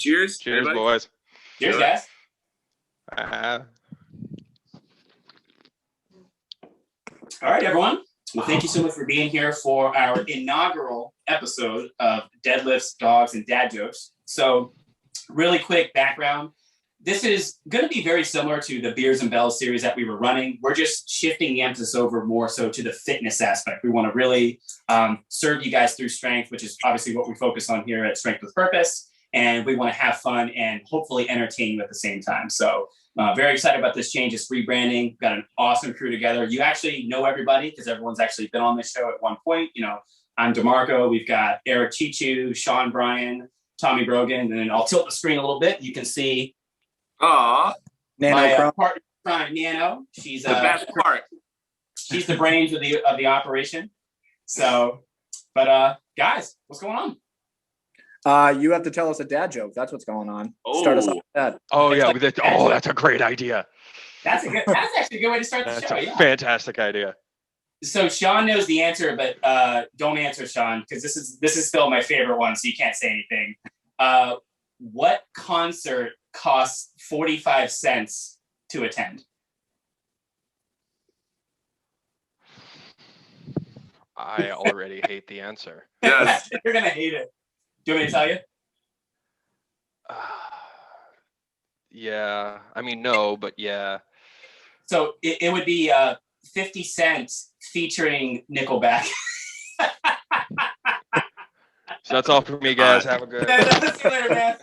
Cheers. Cheers, everybody. boys. Cheers, guys. All right, everyone. Well, thank you so much for being here for our inaugural episode of Deadlifts, Dogs, and Dad Jokes. So, really quick background. This is going to be very similar to the Beers and Bells series that we were running. We're just shifting the emphasis over more so to the fitness aspect. We want to really serve you guys through strength, which is obviously what we focus on here at Strength with Purpose. And we want to have fun and hopefully entertain you at the same time. So very excited about this change. It's rebranding. We've got an awesome crew together. You actually know everybody because everyone's actually been on this show at one point. You know, I'm DeMarco. We've got Eric Chichu, Sean Bryan, Tommy Brogan. And then I'll tilt the screen a little bit. You can see Nano my partner, Nano. She's the best part. She's the brains of the operation. So, but guys, what's going on? You have to tell us a dad joke. That's what's going on. Oh. Start us off with that. Oh yeah, that's a great idea. That's actually a good way to start the show. That's a fantastic idea. So Sean knows the answer, but don't answer, Sean, because this is still my favorite one, so you can't say anything. What concert costs 45 cents to attend? I already hate the answer. Yes. You're gonna hate it. Do you want me to tell you? Yeah, I mean, no, but yeah. So it would be 50 cents featuring Nickelback. So that's all for me, guys. Have a good. See you later, man.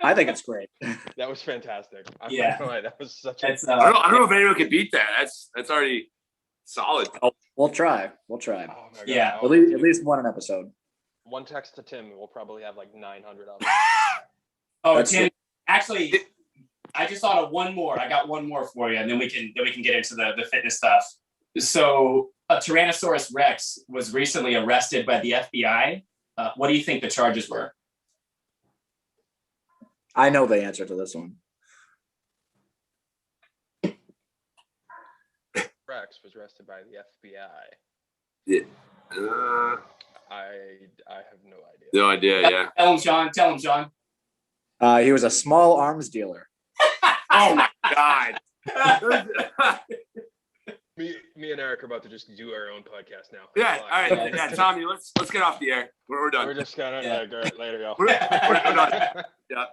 I think it's great. That was fantastic. Yeah. That was such That's, a. I don't know if anyone can beat that. That's already solid. We'll try. We'll try. Oh my God. Yeah. At least one an episode. One text to Tim, we'll probably have like 900 of them. Oh, That's Tim. Actually, I just thought of one more. I got one more for you, and then we can get into the fitness stuff. So, a Tyrannosaurus Rex was recently arrested by the FBI. What do you think the charges were? I know the answer to this one. Rex was arrested by the FBI. Yeah. I have no idea. No idea. Yeah. Tell him, Sean. He was a small arms dealer. Oh my God. Me and Eric are about to just do our own podcast now. Yeah. All right. Yeah, Tommy. Let's get off the air. We're done. We're just gonna later, y'all. We're done. Yeah.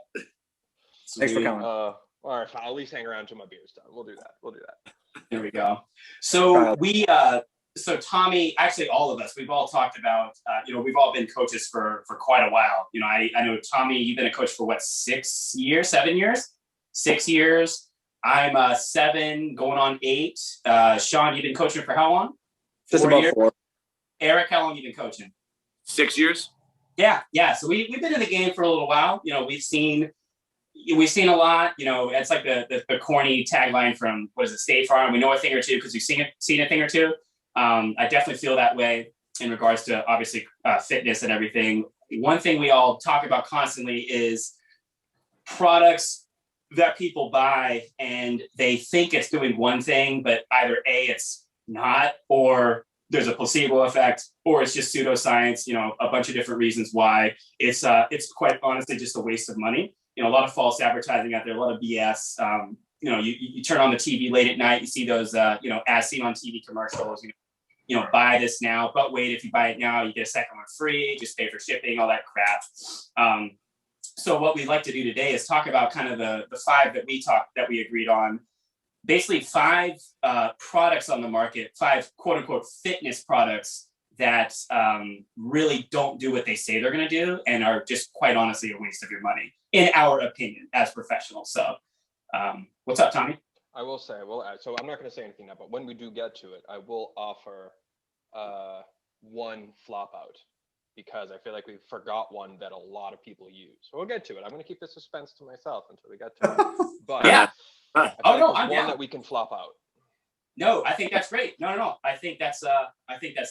Thanks for coming. All right, I'll at least hang around till my beer's done. We'll do that. There we go. So so Tommy, actually all of us, we've all talked about, we've all been coaches for quite a while. You know, I know Tommy, you've been a coach for what, 6 years, 7 years? 6 years. I'm 7, going on 8. Sean, you've been coaching for how long? Just 4 about years? 4. Eric, how long have you been coaching? 6 years. Yeah. So we've been in the game for a little while. You know, we've seen a lot. You know, it's like the corny tagline from, what is it, State Farm? We know a thing or two because we've seen a thing or two. I definitely feel that way in regards to obviously fitness and everything. One thing we all talk about constantly is products that people buy and they think it's doing one thing, but either A, it's not, or there's a placebo effect, or it's just pseudoscience, you know, a bunch of different reasons why it's quite honestly just a waste of money. You know, a lot of false advertising out there, a lot of BS. You know, you turn on the TV late at night, you see those, as seen on TV commercials, buy this now, but wait, if you buy it now, you get a second one free, just pay for shipping, all that crap. So what we'd like to do today is talk about kind of the 5 that we agreed on. Basically 5 products on the market, 5 quote unquote fitness products that really don't do what they say they're going to do and are just quite honestly a waste of your money, in our opinion, as professionals. So what's up, Tommy? I will say, so I'm not going to say anything now, but when we do get to it, I will offer one flop out because I feel like we forgot one that a lot of people use. So we'll get to it. I'm going to keep the suspense to myself until we get to it. But yeah. I'm down. one that we can flop out. No, I think that's great. No. I think that's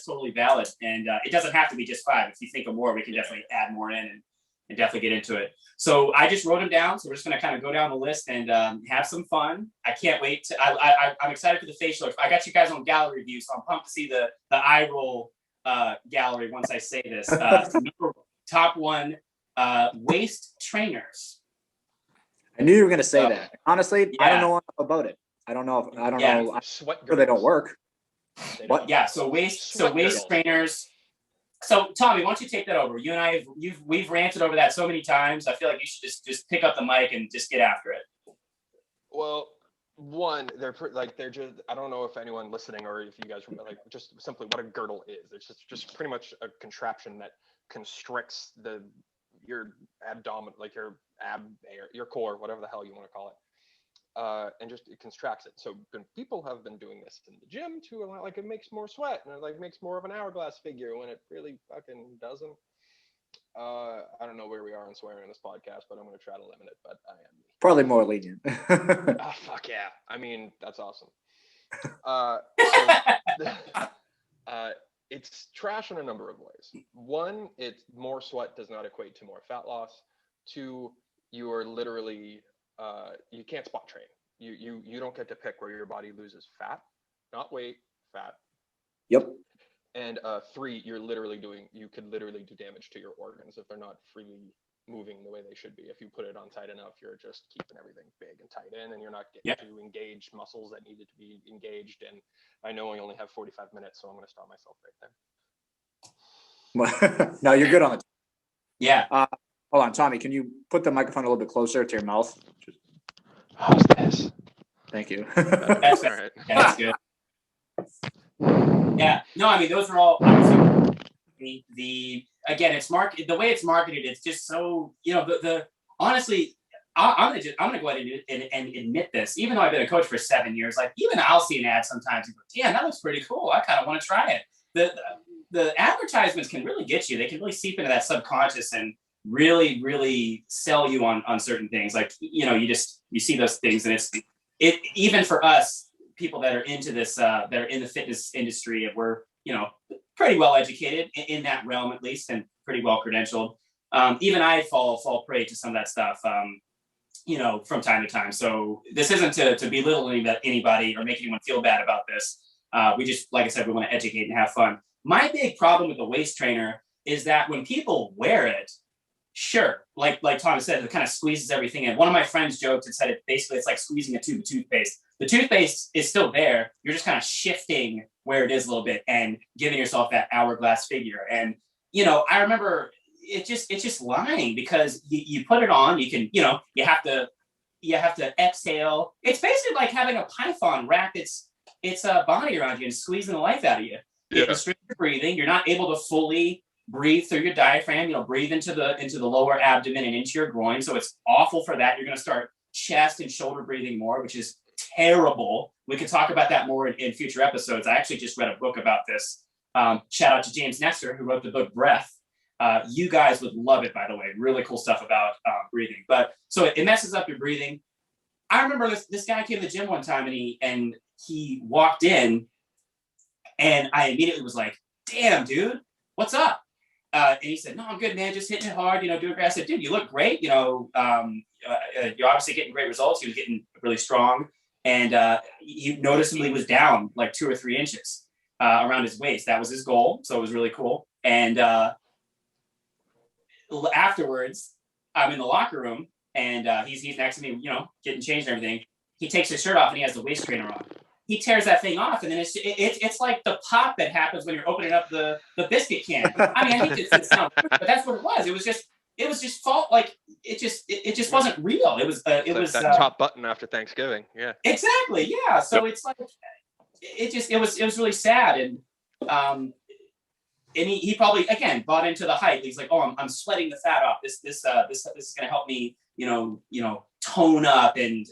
totally valid. And it doesn't have to be just 5. If you think of more, we can definitely add more in and definitely get into it. So I just wrote them down. So we're just going to kind of go down the list and have some fun. I can't wait I'm excited for the facial. I got you guys on gallery view, so I'm pumped to see the eye roll gallery once I say this. Top one, waist trainers. I knew you were going to say that. Honestly, I don't Yeah. know enough about it. I don't know. I don't Yeah. know. I'm Sweat sure they don't girdles. work. They What? don't. Yeah, so waist Sweat girdles. trainers. So Tommy, why don't you take that over? You and I, we've ranted over that so many times. I feel like you should just pick up the mic and just get after it. Well, one, they're just, I don't know if anyone listening or if you guys remember, like, just simply what a girdle is. It's just pretty much a contraption that constricts your abdomen, like your your core, whatever the hell you want to call it, and just it contracts it. So people have been doing this in the gym too, like it makes more sweat and it like makes more of an hourglass figure when it really fucking doesn't. I don't know where we are on swearing on this podcast, but I'm going to try to limit it, but I am. Probably more lenient. Oh, fuck yeah. I mean, that's awesome. It's trash in a number of ways. One, it's more sweat does not equate to more fat loss. Two, you are literally, you can't spot train. You don't get to pick where your body loses fat, not weight, fat. Yep. And three, you could literally do damage to your organs if they're not freely moving the way they should be. If you put it on tight enough, you're just keeping everything big and tight in, and you're not getting to engage muscles that needed to be engaged. And I know I only have 45 minutes, so I'm going to stop myself right there. No, you're good on it. Yeah. Hold on, Tommy. Can you put the microphone a little bit closer to your mouth? How's this? Thank you. That's All right. That's good. Yeah. No, I mean, those are all obviously again, it's the way it's marketed. It's just so, honestly, I'm gonna go ahead and admit this. Even though I've been a coach for 7 years, like even I'll see an ad sometimes and go, damn, that looks pretty cool. I kind of want to try it. The advertises can really get you. They can really seep into that subconscious and really, really sell you on certain things. Like, you see those things, and it even for us, people that are into this, that are in the fitness industry, and we're, pretty well educated in that realm, at least, and pretty well credentialed. Even I fall prey to some of that stuff, from time to time. So this isn't to belittle anybody or make anyone feel bad about this. We just, like I said, we want to educate and have fun. My big problem with the waist trainer is that when people wear it, sure, like Thomas said, it kind of squeezes everything in. One of my friends joked and said it's like squeezing a tube of toothpaste. The toothpaste is still there. You're just kind of shifting where it is a little bit and giving yourself that hourglass figure. And, I remember it's just lying, because you put it on, you can, you have to exhale. It's basically like having a python wrap its body around you and squeezing the life out of you. Yeah. It restricts your breathing. You're not able to fully breathe through your diaphragm, breathe into the lower abdomen and into your groin. So it's awful for that. You're going to start chest and shoulder breathing more, which is terrible. We could talk about that more in future episodes. I actually just read a book about this. Shout out to James Nestor, who wrote the book Breath. You guys would love it, by the way. Really cool stuff about breathing. But so it messes up your breathing. I remember this guy came to the gym one time, and he walked in, and I immediately was like, damn, dude, what's up? And he said, no, I'm good, man. Just hitting it hard, doing great. I said, dude, you look great. You're obviously getting great results. He was getting really strong. And he noticeably was down like 2 or 3 inches around his waist. That was his goal. So it was really cool. And afterwards, I'm in the locker room, and he's next to me, getting changed and everything. He takes his shirt off, and he has the waist trainer on. He tears that thing off, and then it's like the pop that happens when you're opening up the biscuit can. I mean, I hate to sound, but that's what it was. It was just fault. Like it just wasn't real. It was that top button after Thanksgiving. Yeah. Exactly. Yeah. So it's like it was really sad, and he probably again bought into the hype. He's like, oh, I'm sweating the fat off. This is gonna help me, tone up and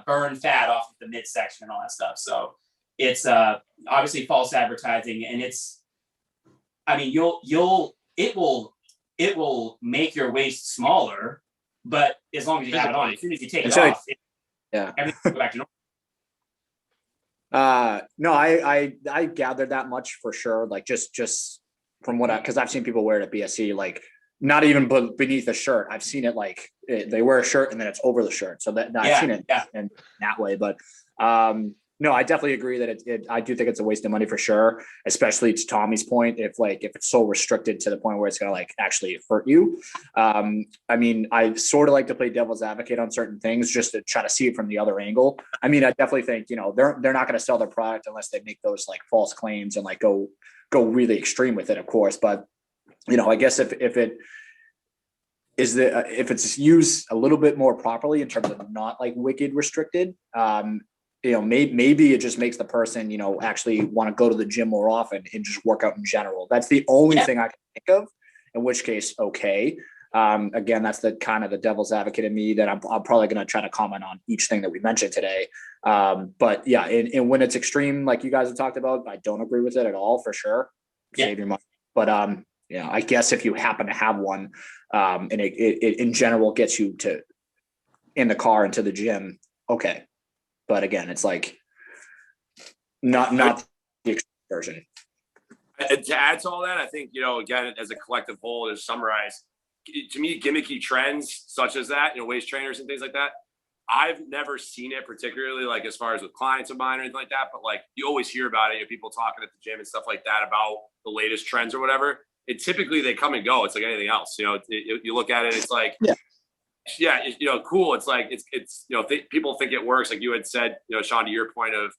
burn fat off of the midsection and all that stuff. So it's obviously false advertising, and it will make your waist smaller, but as long as you have it on, as soon as you take it off, everything will go back to normal. No, I gathered that much for sure. Like just from because I've seen people wear it at BSC, like not even beneath the shirt. I've seen it they wear a shirt and then it's over the shirt. So I've seen it in that way. But No, I definitely agree that I do think it's a waste of money for sure, especially to Tommy's point. If it's so restricted to the point where it's going to like actually hurt you. I mean, I sort of like to play devil's advocate on certain things just to try to see it from the other angle. I mean, I definitely think, they're not going to sell their product unless they make those like false claims and like go really extreme with it, of course. But, I guess if it's used a little bit more properly in terms of not like wicked restricted, maybe it just makes the person, actually want to go to the gym more often and just work out in general. That's the only thing I can think of, in which case, okay. Again, that's the kind of the devil's advocate in me that I'm probably going to try to comment on each thing that we mentioned today. But yeah, and when it's extreme, like you guys have talked about, I don't agree with it at all, for sure. Save your money. But, I guess if you happen to have one, and it in general gets you in the car and to the gym, okay. But again, it's like not the version. To add to all that, I think, again, as a collective whole, to summarize, to me, gimmicky trends such as that, waist trainers and things like that, I've never seen it particularly like as far as with clients of mine or anything like that. But like you always hear about it, people talking at the gym and stuff like that about the latest trends or whatever. And typically they come and go. It's like anything else. You look at it, it's like, cool. It's like, it's people think it works. Like you had said, Sean, to your point of,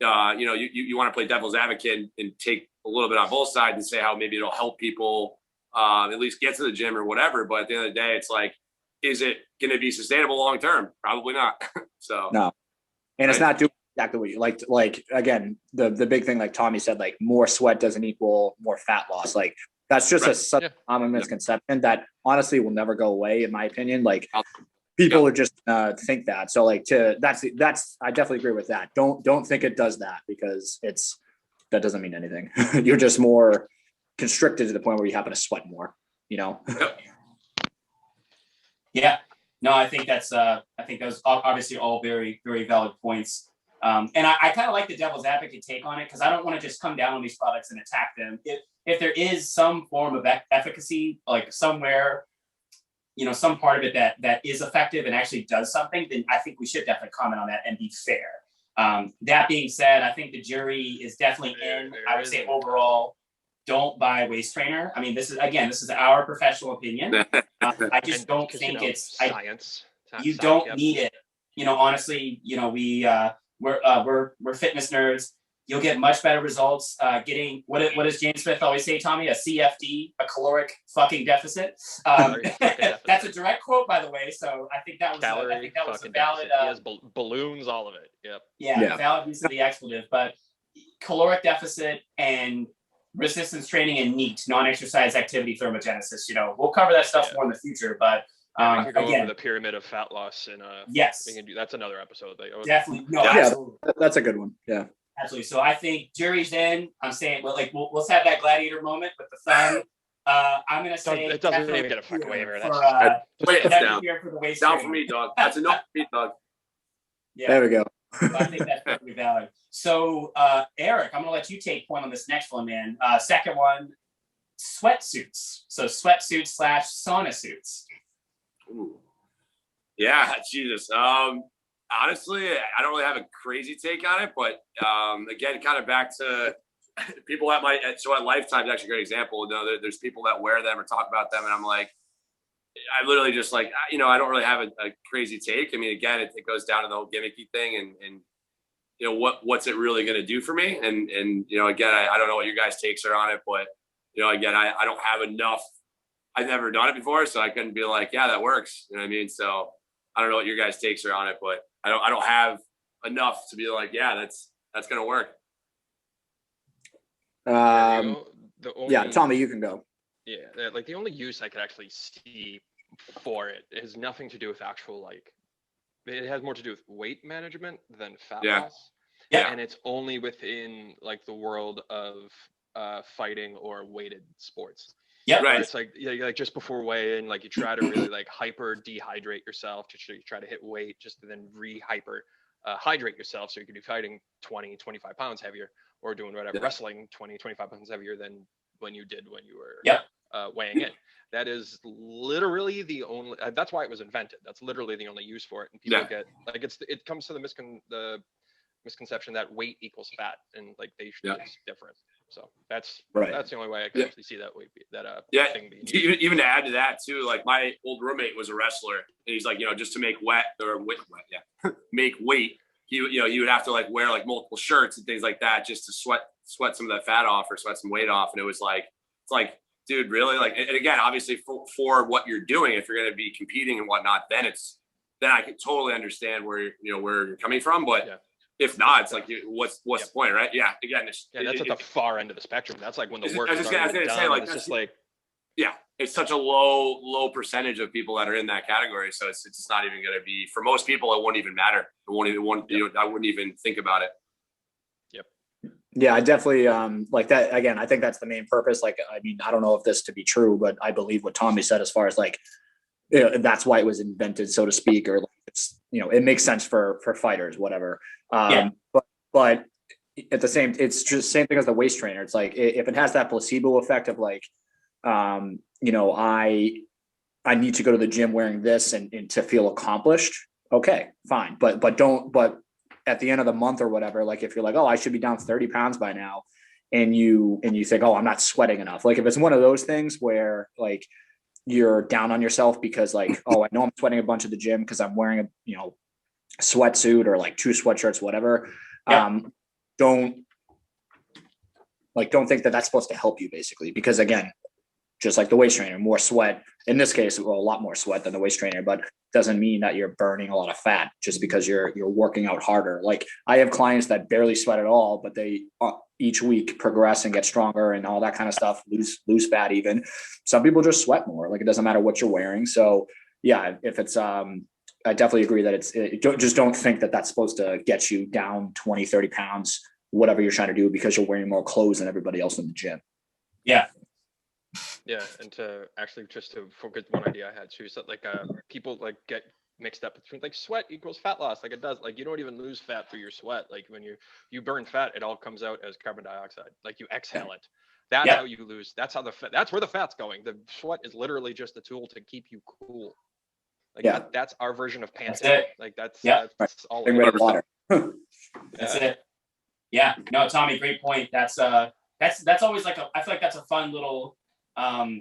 you want to play devil's advocate and take a little bit on both sides and say how maybe it'll help people at least get to the gym or whatever. But at the end of the day, it's like, is it going to be sustainable long term? Probably not. So no, and it's not doing exactly what you like. Like again, the big thing, like Tommy said, like more sweat doesn't equal more fat loss. Like that's just such a common misconception that honestly will never go away, in my opinion. Like people are just think that. So like that's I definitely agree with that. Don't think it does that, because that doesn't mean anything. You're just more constricted to the point where you happen to sweat more. Yeah, no, I think those obviously all very, very valid points. And I kind of like the devil's advocate take on it, because I don't want to just come down on these products and attack them. If there is some form of efficacy, like somewhere, some part of it that is effective and actually does something, then I think we should definitely comment on that and be fair. That being said, I think the jury is definitely in. I would say overall, don't buy a waist trainer. I mean, this is our professional opinion. I just don't think it's science. You don't need it. Honestly, we're fitness nerds. You'll get much better results getting what does James Smith always say, Tommy? A CFD, a caloric fucking deficit. That's a direct quote, by the way. So I think that was a valid. He has balloons, all of it. Yep. Yeah, valid use of the expletive, but caloric deficit and resistance training and NEAT, non-exercise activity thermogenesis. We'll cover that stuff more in the future, but we could go over the pyramid of fat loss and yes, we can do that's another episode. Definitely, no, absolutely. That's a good one. Yeah, absolutely. So I think jury's in. I'm saying, let's have that gladiator moment with the thumb. I'm gonna say it doesn't even get a fucking waiver. It's down. For the waist down for me, dog. That's enough for me, dog. Yeah, there we go. So I think that's perfectly valid. So, Eric, I'm going to let you take point on this next one, man. Second one, sweatsuits. So sweatsuits / sauna suits. Ooh. Yeah, Jesus. Honestly, I don't really have a crazy take on it, but again, kind of back to people at Lifetime is actually a great example. There's people that wear them or talk about them, and I'm like, I literally just like, I don't really have a crazy take. I mean, again, it goes down to the whole gimmicky thing and what's it really going to do for me? And again, I don't know what your guys' takes are on it, but, again, I don't have enough. I've never done it before, so I couldn't be like, yeah, that works. You know what I mean? So I don't know what your guys' takes are on it, but I don't have enough to be like, yeah, that's going to work. Tommy, you can go. Yeah, like the only use I could actually see for it has nothing to do with actual it has more to do with weight management than fat loss. Yeah, and it's only within like the world of fighting or weighted sports. Yeah, right. It's like like just before weigh-in, like you try to really like hyper dehydrate yourself to try to hit weight, just to then hyper hydrate yourself so you can be fighting 20-25 pounds heavier, or doing whatever wrestling 20-25 pounds heavier than when you were weighing in. That is literally the only. That's why it was invented. That's literally the only use for it. And people get like it comes to the misconception that weight equals fat, and like it's different. So that's the only way I can actually see that thing being used. Even to add to that too, like my old roommate was a wrestler, and he's like, just to make make weight, he would have to like wear like multiple shirts and things like that just to sweat some of that fat off or sweat some weight off. And it was like, it's like, dude, really? Like, and again, obviously for what you're doing, if you're going to be competing and whatnot, then I could totally understand where you're coming from. But if not, it's like, what's the point, right? Yeah. Again, that's at the far end of the spectrum. That's like when the work is done. It's just like, it's such a low percentage of people that are in that category. So it's just not even going to be, for most people, it won't even matter. I wouldn't even think about it. Yep. Yeah, I definitely like that. Again, I think that's the main purpose. Like, I mean, I don't know if this to be true, but I believe what Tommy said as far as like, that's why it was invented, so to speak, or like it's, it makes sense for fighters, whatever. But at the same, it's just the same thing as the waist trainer. It's like, if it has that placebo effect of like, I need to go to the gym wearing this and to feel accomplished. Okay, fine. But at the end of the month or whatever, like if you're like, oh, I should be down 30 pounds by now. And you think, oh, I'm not sweating enough. Like if it's one of those things where like you're down on yourself because like, oh, I know I'm sweating a bunch at the gym because I'm wearing a, sweatsuit or like 2 sweatshirts, whatever. Don't think that that's supposed to help you basically, because again, just like the waist trainer, more sweat in this case, well, a lot more sweat than the waist trainer, but doesn't mean that you're burning a lot of fat just because you're working out harder. Like I have clients that barely sweat at all, but they each week progress and get stronger and all that kind of stuff, lose fat even. Some people just sweat more. Like it doesn't matter what you're wearing. So yeah, if it's, I definitely agree that just don't think that that's supposed to get you down 20, 30 pounds, whatever you're trying to do because you're wearing more clothes than everybody else in the gym. Yeah. Yeah, and to actually just to focus one idea I had too, so like people like get mixed up between like sweat equals fat loss, like it does. Like you don't even lose fat through your sweat. Like when you burn fat, it all comes out as carbon dioxide. Like you exhale it. That's how you lose. That's how that's where the fat's going. The sweat is literally just a tool to keep you cool. Like that's our version of panting. Like that's all. Water. That's it. Yeah. No, Tommy, great point. That's always like I feel like that's a fun little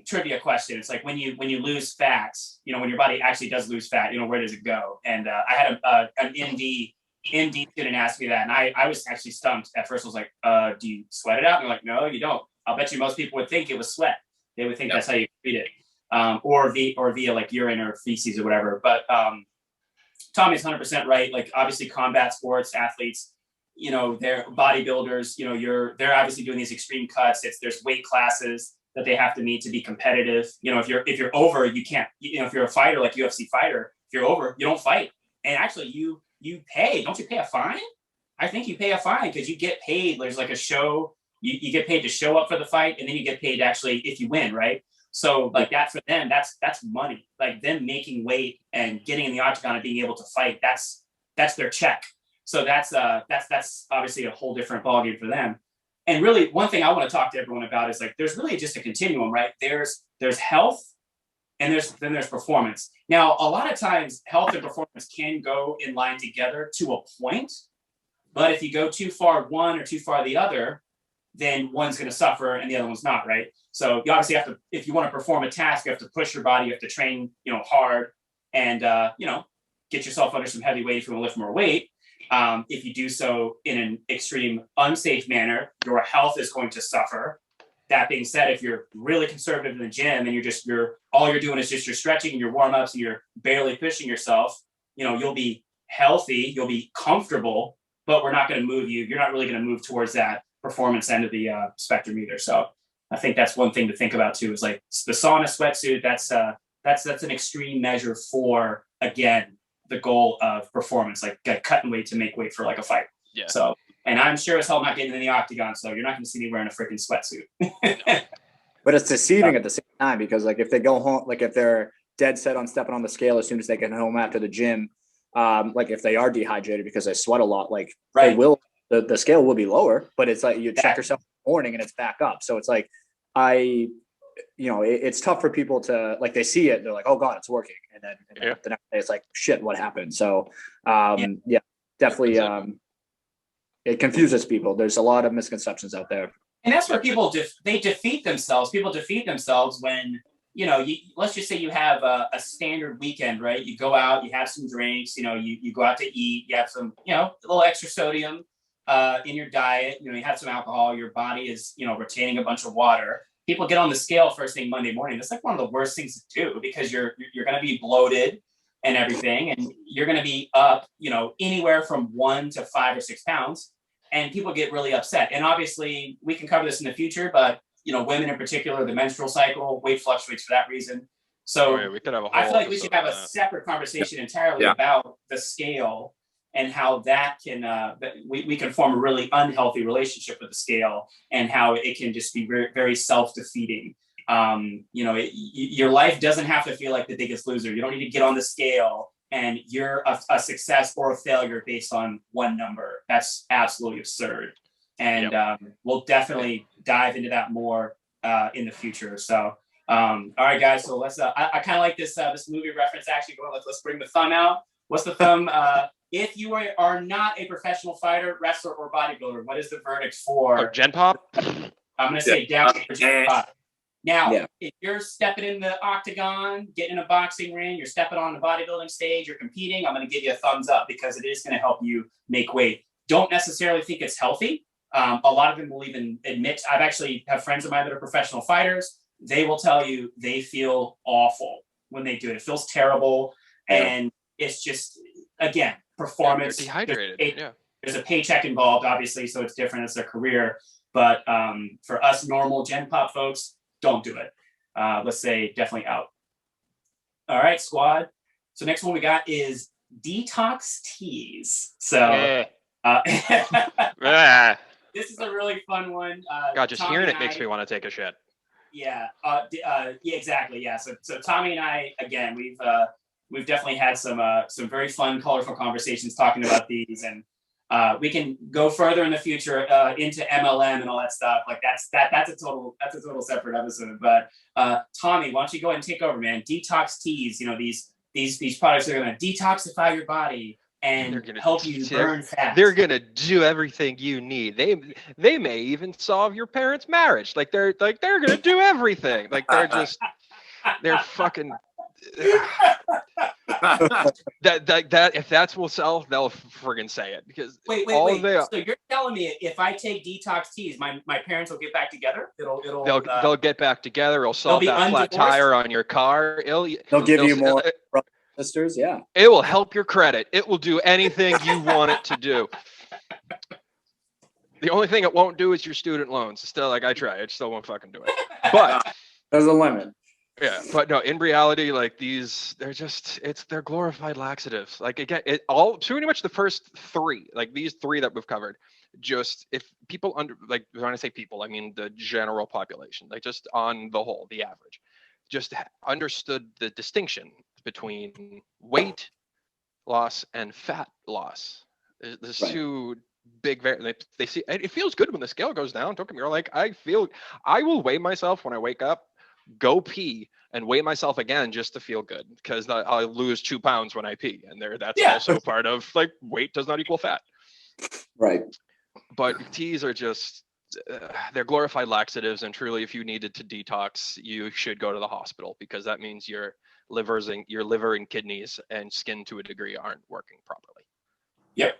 trivia question. It's like when you lose fat, when your body actually does lose fat, where does it go? And I had an ND student ask me that, and I was actually stumped at first. I was like, do you sweat it out? And they're like, no, you don't. I'll bet you most people would think it was sweat. They would think that's how you treat it, or via like urine or feces or whatever. But Tommy's 100% right. Like obviously combat sports athletes, they're bodybuilders, they're obviously doing these extreme cuts. There's weight classes that they have to meet to be competitive. If you're over, you can't, if you're a fighter, like UFC fighter, if you're over, you don't fight. And actually you pay, don't you pay a fine? I think you pay a fine because you get paid. There's like a show, you get paid to show up for the fight, and then you get paid actually if you win, right? So like that for them, that's money. Like them making weight and getting in the octagon and being able to fight, that's their check. So that's obviously a whole different ballgame for them. And really, one thing I want to talk to everyone about is like, there's really just a continuum, right? There's health, and then there's performance. Now, a lot of times, health and performance can go in line together to a point, but if you go too far one or too far the other, then one's going to suffer and the other one's not, right? So you obviously have to, if you want to perform a task, you have to push your body, you have to train, hard, and get yourself under some heavy weight if you want to lift more weight. If you do so in an extreme unsafe manner, your health is going to suffer. That being said, if you're really conservative in the gym and all you're doing is just your stretching and your warm-ups and you're barely pushing yourself, you'll be healthy, you'll be comfortable, but we're not going to move you. You're not really going to move towards that performance end of the spectrum either. So I think that's one thing to think about too, is like the sauna sweatsuit. That's an extreme measure for, again, the goal of performance, like cutting weight to make weight for like a fight. Yeah. So, and I'm sure as hell not getting in the octagon, so you're not going to see me wearing a freaking sweatsuit. But it's deceiving at the same time, because like if they go home, like if they're dead set on stepping on the scale as soon as they get home after the gym, like if they are dehydrated because they sweat a lot, like they will, the scale will be lower, but it's like you check yourself in the morning and it's back up. So it's like, it's tough for people to, like, they see it, they're like, oh God, it's working. And then the next day it's like, shit, what happened? So, definitely. it confuses people. There's a lot of misconceptions out there. And that's where people they defeat themselves. People defeat themselves when, let's just say you have a standard weekend, right? You go out, you have some drinks, you go out to eat, you have some, a little extra sodium in your diet, you have some alcohol, your body is, retaining a bunch of water. People get on the scale first thing Monday morning. That's like one of the worst things to do because you're going to be bloated and everything, and you're going to be up, anywhere from 1 to 5 or 6 pounds, and people get really upset. And obviously, we can cover this in the future, but women in particular, the menstrual cycle, weight fluctuates for that reason. So we could have a whole I feel like we should have a separate conversation entirely about the scale and how that can we can form a really unhealthy relationship with the scale and how it can just be very, very self-defeating. Your life doesn't have to feel like The Biggest Loser. You don't need to get on the scale and you're a success or a failure based on one number. That's absolutely absurd. And we'll definitely dive into that more in the future. So, all right, guys. So let's. I kind of like this movie reference. Actually, let's bring the thumb out. What's the thumb? If you are not a professional fighter, wrestler, or bodybuilder, what is the verdict for? Gen Pop? I'm going to say down for Gen Pop. Now, if you're stepping in the octagon, getting in a boxing ring, you're stepping on the bodybuilding stage, you're competing, I'm going to give you a thumbs up because it is going to help you make weight. Don't necessarily think it's healthy. A lot of them will even admit, I've actually have friends of mine that are professional fighters. They will tell you they feel awful when they do it. It feels terrible. And it's just, again, performance. They're dehydrated. There's a paycheck involved, obviously, so it's different. It's a career. But for us normal Gen Pop folks, don't do it. Let's say definitely out. All right, squad. So next one we got is Detox Teas. So this is a really fun one. God, just hearing it makes me want to take a shit. Yeah, exactly. Yeah. So Tommy and I, again, we've definitely had some very fun, colorful conversations talking about these, and we can go further in the future into MLM and all that stuff. Like that's a total separate episode. But Tommy, why don't you go ahead and take over, man? Detox Teas, these products are going to detoxify your body and help you burn fat. They're gonna do everything you need. They may even solve your parents' marriage. They're gonna do everything. They're fucking. that if that's will sell, they'll friggin' say it because wait. So you're telling me if I take Detox Teas, my parents will get back together? They'll get back together. It'll solve that flat tire on your car. They'll give you more sisters. Yeah. It will help your credit. It will do anything you want it to do. The only thing it won't do is your student loans. Still, I try, it still won't fucking do it. But there's a limit. Yeah, but no, in reality, they're glorified laxatives. Again, pretty much the first three, these three that we've covered, just if people when I say people, I mean the general population, just on the whole, the average, just understood the distinction between weight loss and fat loss. There's two big they see it feels good when the scale goes down. Don't get me wrong, I will weigh myself when I wake up, go pee, and weigh myself again just to feel good because I'll lose 2 pounds when I pee, and that's also part of weight does not equal fat. Right. But teas are just they're glorified laxatives, and truly, if you needed to detox, you should go to the hospital because that means your liver and kidneys and skin to a degree aren't working properly. Yep.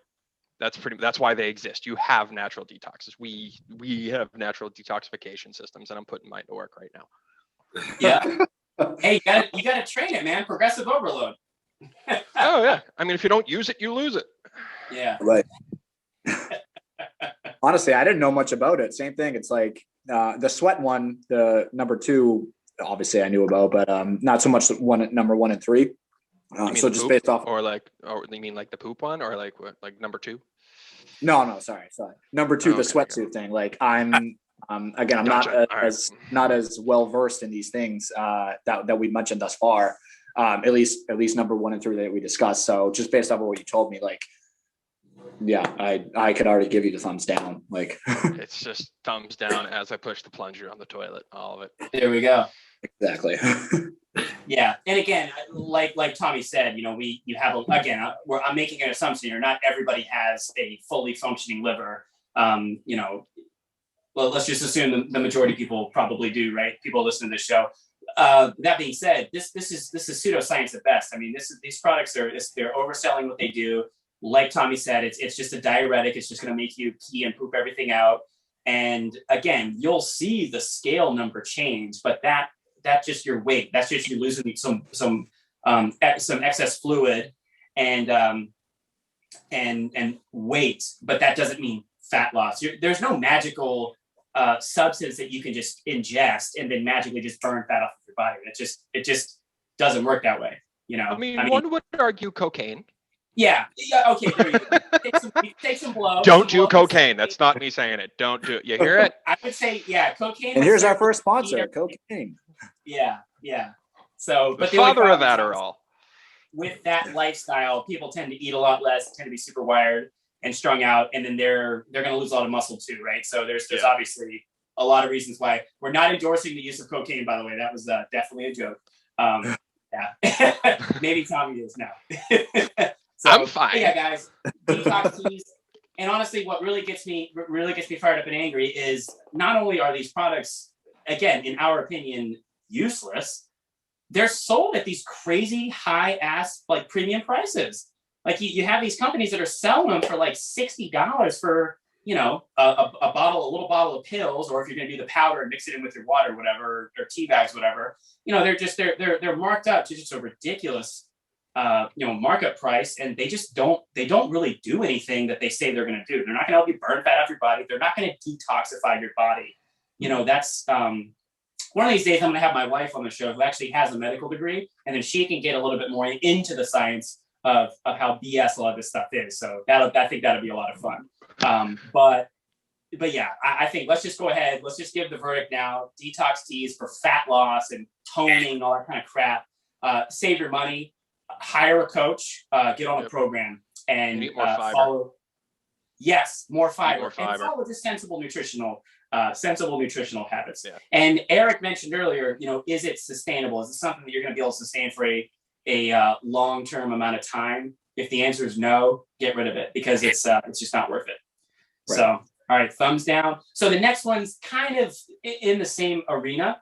That's why they exist. You have natural detoxes. We have natural detoxification systems, and I'm putting mine to work right now. Yeah. Hey, you gotta train it, man. Progressive overload. Oh yeah. I mean, if you don't use it, you lose it. Yeah. Right. Honestly, I didn't know much about it. Same thing. It's the sweat one, the number 2, obviously I knew about, but not so much number 1 and 3. So just based off, or you mean the poop one, or what, number 2? No, sorry. Number 2, the sweatsuit thing. I'm not as well versed in these things that we mentioned thus far. At least number 1 and 3 that we discussed. So just based off of what you told me, I could already give you the thumbs down. It's just thumbs down as I push the plunger on the toilet. All of it. There we go. Exactly. Yeah, and again, like Tommy said, you know, I'm making an assumption here. Not everybody has a fully functioning liver. You know, well, let's just assume the majority of people probably do, right? People listen to this show. That being said, this is pseudoscience at best. I mean, these products they're overselling what they do. Like Tommy said, it's just a diuretic. It's just going to make you pee and poop everything out. And again, you'll see the scale number change, but that's just your weight. That's just you losing some excess fluid and weight, but that doesn't mean fat loss. There's no magical substance that you can just ingest and then magically just burn fat off of your body. It just doesn't work that way. You know. I mean, one would argue cocaine. Yeah. Okay. There you go. Take some blow. Don't do cocaine. That's not me saying it. Don't do it. You hear it? I would say, yeah, cocaine. And here's our first sponsor, cocaine. Yeah. So, but the father of Adderall. With that lifestyle, people tend to eat a lot less, tend to be super wired and strung out, and then they're going to lose a lot of muscle too, right? So there's obviously a lot of reasons why. We're not endorsing the use of cocaine, by the way. That was definitely a joke. Yeah, maybe Tommy is now. So, I'm fine. Yeah, guys, Detox Teas. And honestly, what really gets me fired up and angry is not only are these products, again, in our opinion, useless, they're sold at these crazy high ass like premium prices. Like you have these companies that are selling them for like $60 for, you know, a little bottle of pills, or if you're going to do the powder and mix it in with your water, whatever, or tea bags, whatever. You know, they're marked up to just a ridiculous markup price, and they don't really do anything that they say they're going to do. They're not going to help you burn fat off your body. They're not going to detoxify your body. You know, that's one of these days I'm going to have my wife on the show who actually has a medical degree, and then she can get a little bit more into the science of how BS a lot of this stuff is. So I think that'll be a lot of fun. But yeah, I think let's just go ahead. Let's just give the verdict now. Detox teas for fat loss and toning, all that kind of crap. Save your money. Hire a coach, get on a program, and follow. Yes, more fiber. And follow the sensible nutritional habits. Yeah. And Eric mentioned earlier, you know, is it sustainable? Is it something that you're going to be able to sustain for a long-term amount of time? If the answer is no, get rid of it, because it's just not worth it. Right. So, all right, thumbs down. So the next one's kind of in the same arena,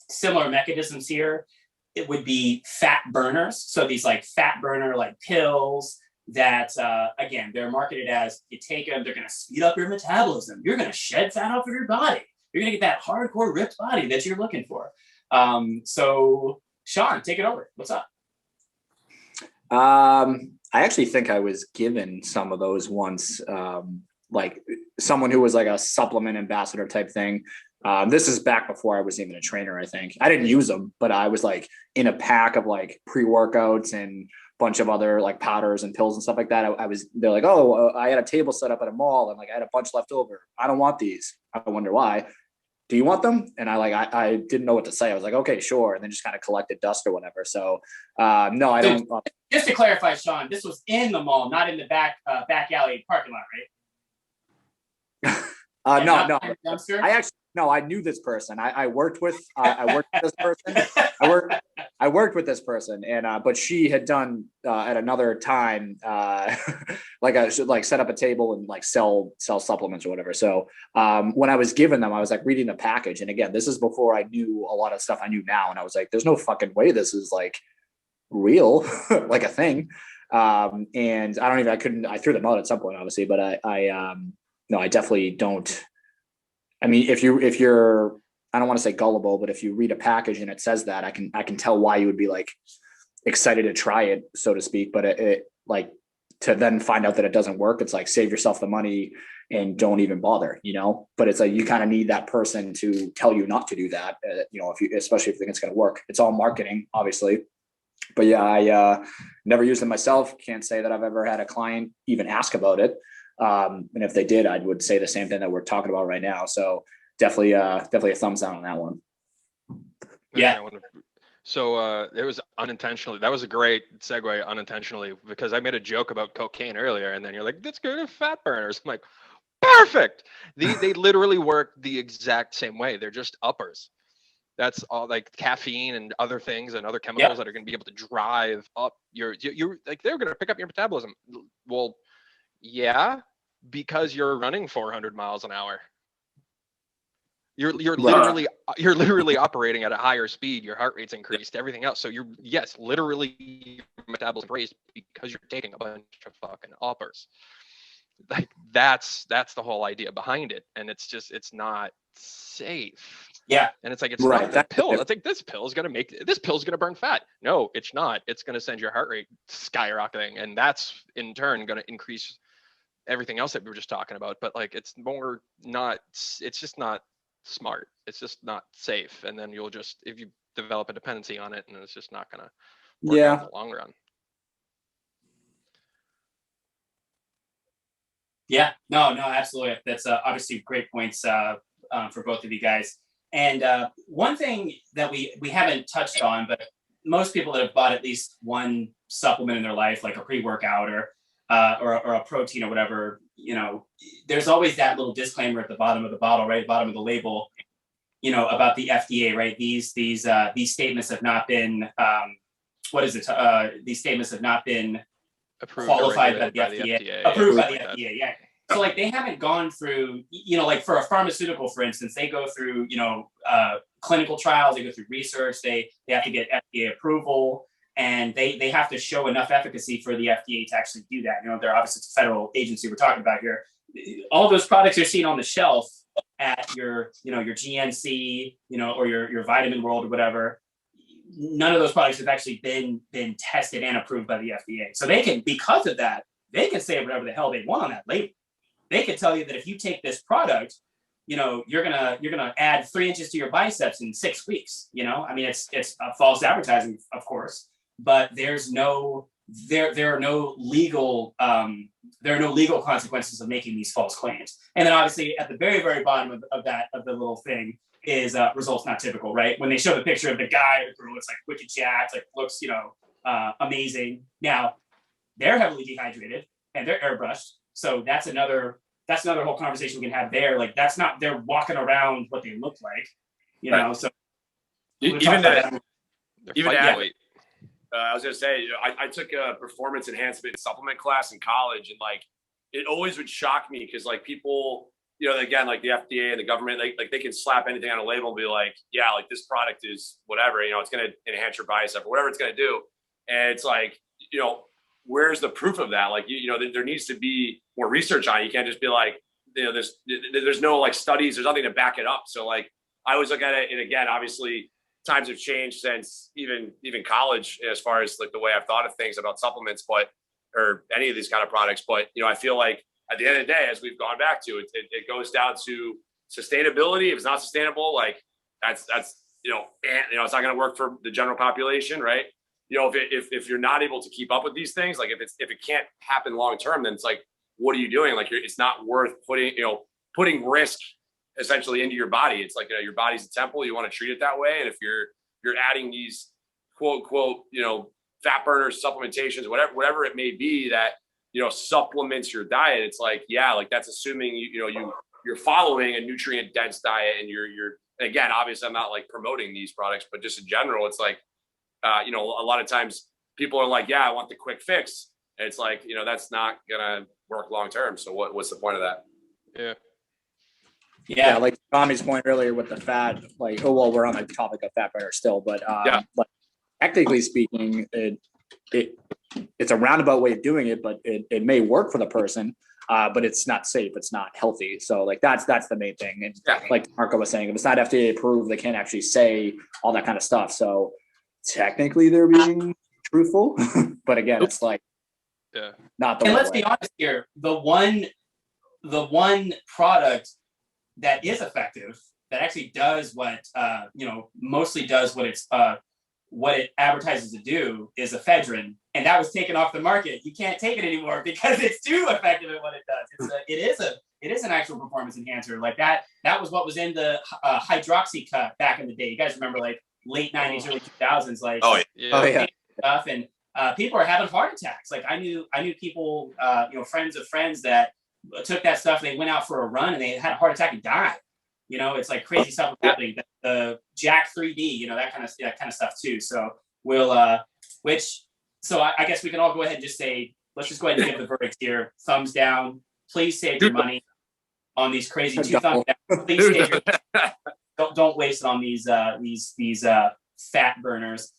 similar mechanisms here. It would be fat burners. So these like fat burner like pills that, again, they're marketed as you take them, they're going to speed up your metabolism. You're going to shed fat off of your body. You're going to get that hardcore ripped body that you're looking for. So Sean, take it over. What's up? I actually think I was given some of those once, like someone who was like a supplement ambassador type thing. This is back before I was even a trainer, I think. I didn't use them, but I was like in a pack of like pre-workouts and a bunch of other like powders and pills and stuff like that. They're like, oh, I had a table set up at a mall and like I had a bunch left over. I don't want these. I wonder why. Do you want them? And I didn't know what to say. I was like, okay, sure. And then just kind of collected dust or whatever. So no, I don't. Just to clarify, Sean, this was in the mall, not in the back alley parking lot, right? No. I knew this person. I worked with this person. I worked with this person, and but she had done at another time like set up a table and like sell supplements or whatever. So when I was given them, I was like reading the package, and again, this is before I knew a lot of stuff I knew now, and I was like, there's no fucking way this is like real, like a thing. And I threw them out at some point, obviously, but I definitely don't. I mean, if you're, I don't want to say gullible, but if you read a package and it says that, I can tell why you would be like excited to try it, so to speak. But it like to then find out that it doesn't work, it's like save yourself the money and don't even bother, you know. But it's like you kind of need that person to tell you not to do that, you know, especially if you think it's going to work. It's all marketing, obviously. But yeah, I never used them myself. Can't say that I've ever had a client even ask about it. And if they did, I would say the same thing that we're talking about right now. So definitely a thumbs down on that one. Yeah. So it was unintentionally. That was a great segue unintentionally, because I made a joke about cocaine earlier, and then you're like, "That's good at fat burners." I'm like, perfect. They literally work the exact same way. They're just uppers. That's all, like caffeine and other things and other chemicals that are going to be able to drive up you're like, they're going to pick up your metabolism. Well, yeah, because you're running 400 miles an hour. You're literally operating at a higher speed. Your heart rate's increased, everything else. So literally your metabolism raised because you're taking a bunch of fucking uppers. Like that's the whole idea behind it, and it's not safe. Yeah. And it's like, it's Right. not the pill. I think this pill is going to burn fat. No, it's not. It's going to send your heart rate skyrocketing, and that's in turn going to increase everything else that we were just talking about. But like, it's just not smart. It's just not safe. And then if you develop a dependency on it, and it's just not going to work out in the long run. Yeah, no, absolutely. That's obviously great points for both of you guys. And one thing that we haven't touched on, but most people that have bought at least one supplement in their life, like a pre-workout or a protein or whatever, there's always that little disclaimer at the bottom of the bottle, right, bottom of the label, about the FDA, right? These statements have not been these statements have not been approved, qualified by the FDA, approved by the FDA. Yeah. So like, they haven't gone through, like for a pharmaceutical, for instance, they go through, clinical trials, they go through research, they have to get FDA approval, and they have to show enough efficacy for the FDA to actually do that. They're obviously, it's a federal agency we're talking about here. All those products you're seeing on the shelf at your GNC, or your Vitamin World or whatever, none of those products have actually been tested and approved by the FDA. So they can, because of that, they can say whatever the hell they want on that label. They can tell you that if you take this product, you're gonna add 3 inches to your biceps in 6 weeks. I mean, it's false advertising, of course, but there are no legal consequences of making these false claims. And then obviously at the very, very bottom of the little thing is results not typical, right? When they show the picture of the guy who looks like wicked jacked, like looks, amazing. Now they're heavily dehydrated and they're airbrushed. So that's another whole conversation we can have there. Like, that's not, they're walking around what they look like, Right. So even that, weight. I was gonna say, I took a performance enhancement supplement class in college, and like, it always would shock me because like people, again, like the FDA and the government, like they can slap anything on a label and be like, yeah, like this product is whatever, it's gonna enhance your bicep or whatever it's gonna do, and it's like, where's the proof of that? Like, there needs to be more research on it. You can't just be like, there's no like studies, there's nothing to back it up. So like, I always look at it, and again, obviously times have changed since even college as far as like the way I've thought of things about supplements, or any of these kind of products. But, I feel like at the end of the day, as we've gone back to it goes down to sustainability. If it's not sustainable, like that's, it's not going to work for the general population. Right. If you're not able to keep up with these things, like if it can't happen long term, then it's like, what are you doing? Like, it's not worth putting risk essentially into your body. It's like, your body's a temple. You want to treat it that way. And if you're adding these quote, fat burners, supplementations, whatever it may be that, supplements your diet, it's like, yeah, like that's assuming you're following a nutrient dense diet, and you're again, obviously I'm not like promoting these products, but just in general, it's like, a lot of times people are like, yeah, I want the quick fix. And it's like, that's not gonna work long term. So what's the point of that? Yeah, like Tommy's point earlier with the fat, like, we're on the topic of fat burner still, but like, technically speaking, it's a roundabout way of doing it, but it may work for the person, but it's not safe, it's not healthy. So like, that's the main thing. And like Marco was saying, if it's not FDA approved, they can't actually say all that kind of stuff. So technically they're being truthful, but again, it's like, not the. And let's be honest here, the one product that is effective, that actually does what mostly does what it advertises to do, is ephedrine, and that was taken off the market. You can't take it anymore because it's too effective at what it does. It is an actual performance enhancer. Like that was what was in the hydroxy cut back in the day. You guys remember, like late 90s, early 2000s, like stuff, and people are having heart attacks. Like I knew people, friends of friends that took that stuff. They went out for a run and they had a heart attack and died. You know, it's like crazy stuff happening. The Jack 3D, you know, that kind of stuff too. So we'll, I guess we can all go ahead and just say, let's just go ahead and give the verdict here. Thumbs down. Please save your money on these crazy 2 thumbs down. Please save your don't waste it on these fat burners.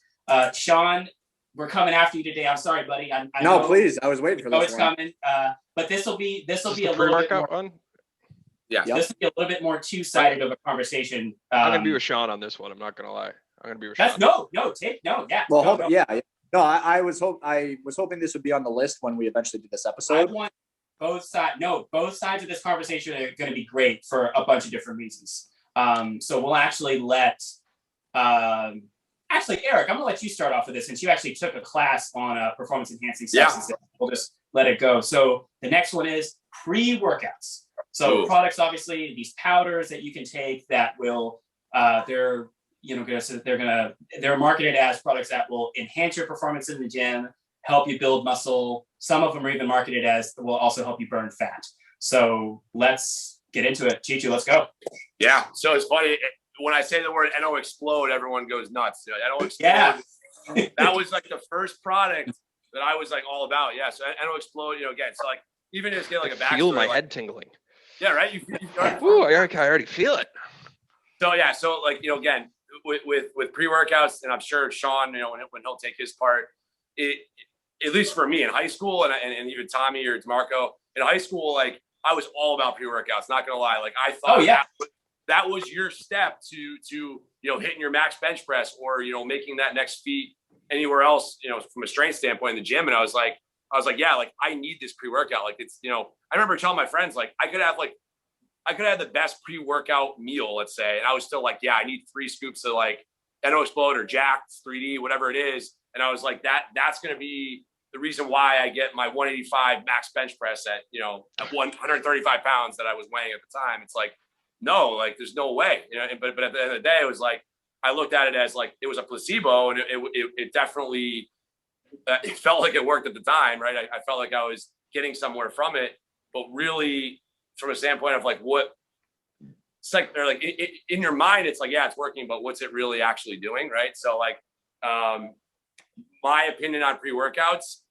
Sean, we're coming after you today. I'm sorry, buddy. I No, know, please. I was waiting for know this it's one. coming. But this will be a little bit pre-workout more. one. Yeah. Yep. This will be a little bit more two-sided of a conversation. I'm gonna be with Sean on this one. I'm not gonna lie. I'm gonna be with Sean. Yeah. Well, no. yeah. No, I was hoping this would be on the list when we eventually do this I episode. want both sides. No, both sides of this conversation are going to be great for a bunch of different reasons. So we'll actually let. Actually, Eric, I'm gonna let you start off with this since you actually took a class on performance enhancing substances. We'll just let it go. So the next one is pre-workouts. So products, obviously, these powders that you can take that will they're marketed as products that will enhance your performance in the gym, help you build muscle. Some of them are even marketed as will also help you burn fat. So let's get into it. Chichu, let's go. Yeah. So it's funny. When I say the word NO Explode, everyone goes nuts. NO Explode. Yeah. That was like the first product that I was like all about. Yeah. So NO Explode, you know, again, so like even just get like a backstory. Feel my like, head tingling. Yeah, right. Ooh, Eric, I already feel it. So yeah, so like, you know, again, with pre-workouts, and I'm sure Sean, you know, when he'll take his part, at least for me in high school, and even Tommy or DeMarco in high school, like I was all about pre-workouts. Not gonna lie, like I thought that was your step to you know, hitting your max bench press or, you know, making that next feat anywhere else, you know, from a strength standpoint in the gym. And I was like, yeah, like I need this pre-workout. Like it's, you know, I remember telling my friends, like I could have the best pre-workout meal, let's say. And I was still like, yeah, I need 3 scoops of like NO Explode or Jack 3D, whatever it is. And I was like, that's going to be the reason why I get my 185 max bench press at, you know, at 135 pounds that I was weighing at the time. It's like, no, like there's no way, you know, but at the end of the day, it was like, I looked at it as like, it was a placebo, and it definitely, it felt like it worked at the time. Right. I felt like I was getting somewhere from it, but really from a standpoint of like, what it's like, they're like in your mind, it's like, yeah, it's working, but what's it really actually doing? Right. So like, my opinion on pre-workouts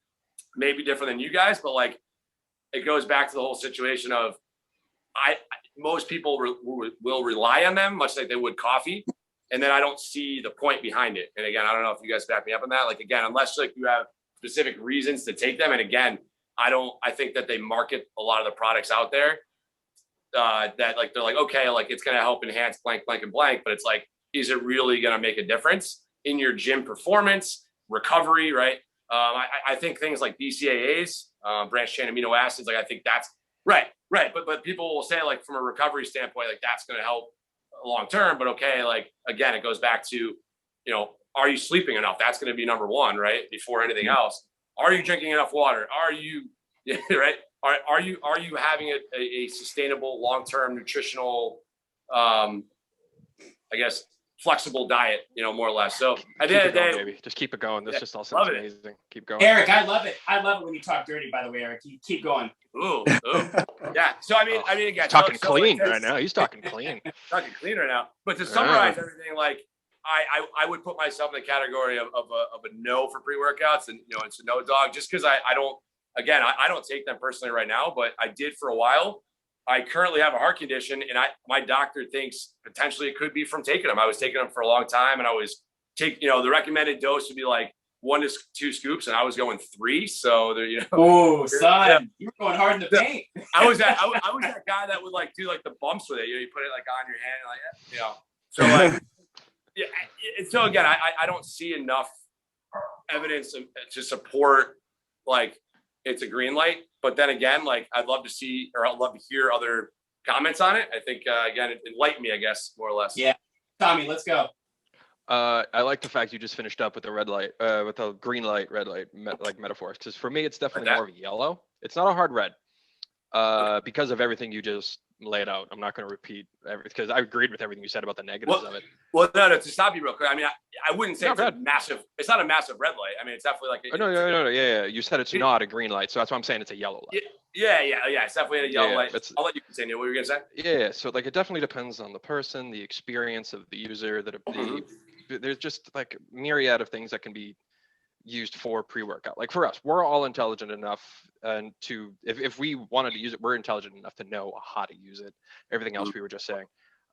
may be different than you guys, but like, it goes back to the whole situation of, most people will rely on them much like they would coffee. And then I don't see the point behind it. And again, I don't know if you guys back me up on that. Like, again, unless like you have specific reasons to take them. And again, I think that they market a lot of the products out there that like, they're like, okay, like it's going to help enhance blank, blank, and blank. But it's like, is it really going to make a difference in your gym performance, recovery? Right. I think things like BCAAs, branched chain amino acids, like I think that's right. But people will say like from a recovery standpoint, like that's going to help long term. But okay, like again, it goes back to, you know, are you sleeping enough? That's going to be number one, right? Before anything else. Are you drinking enough water? Are you right? Are you having a sustainable long term nutritional, I guess, flexible diet, you know, more or less. So at the end of the day, baby, just keep it going. This just all sounds amazing. Keep going. Eric, I love it. I love it when you talk dirty, by the way, Eric. You keep going. Ooh. Yeah. So I mean, again, he's talking clean right now. He's talking clean. Talking clean right now. But to summarize everything, like I would put myself in the category of a no for pre-workouts, and you know, it's a no dog, just because I don't take them personally right now, but I did for a while. I currently have a heart condition, and my doctor thinks potentially it could be from taking them. I was taking them for a long time, and I was the recommended dose would be like 1 to 2 scoops, and I was going 3. So there, you know. Oh, son, you were going hard in the paint. I was that guy that would like do like the bumps with it. You know, you put it like on your hand, like, you know. So like, yeah. So again, I don't see enough evidence to support like it's a green light. But then again, like I'd love to hear other comments on it. I think again, it enlightened me, I guess, more or less. Yeah, Tommy, let's go. I like the fact you just finished up with the red light, with the green light, red light, like metaphors. Because for me, it's definitely more of a yellow. It's not a hard red, because of everything you just laid out. I'm not going to repeat everything because I agreed with everything you said about the negatives of it. Well, no, to stop you real quick. I mean, I wouldn't say it's a massive. It's not a massive red light. I mean, it's definitely like. No. Yeah. You said it's not a green light, so that's why I'm saying it's a yellow light. Yeah. It's definitely a yellow light. It's, I'll let you continue. What were you gonna say? yeah, so like it definitely depends on the person, the experience of the user, there's just like myriad of things that can be used for pre-workout. Like for us, we're all intelligent enough and to if we wanted to use it, we're intelligent enough to know how to use it. Everything else we were just saying.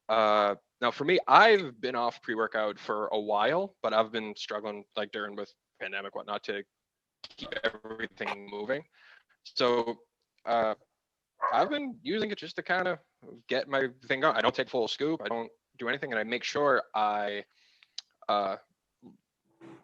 Now for me, I've been off pre-workout for a while, but I've been struggling like during with pandemic, whatnot, to keep everything moving. So I've been using it just to kind of get my thing going. I don't take full scoop. I don't do anything, and I make sure I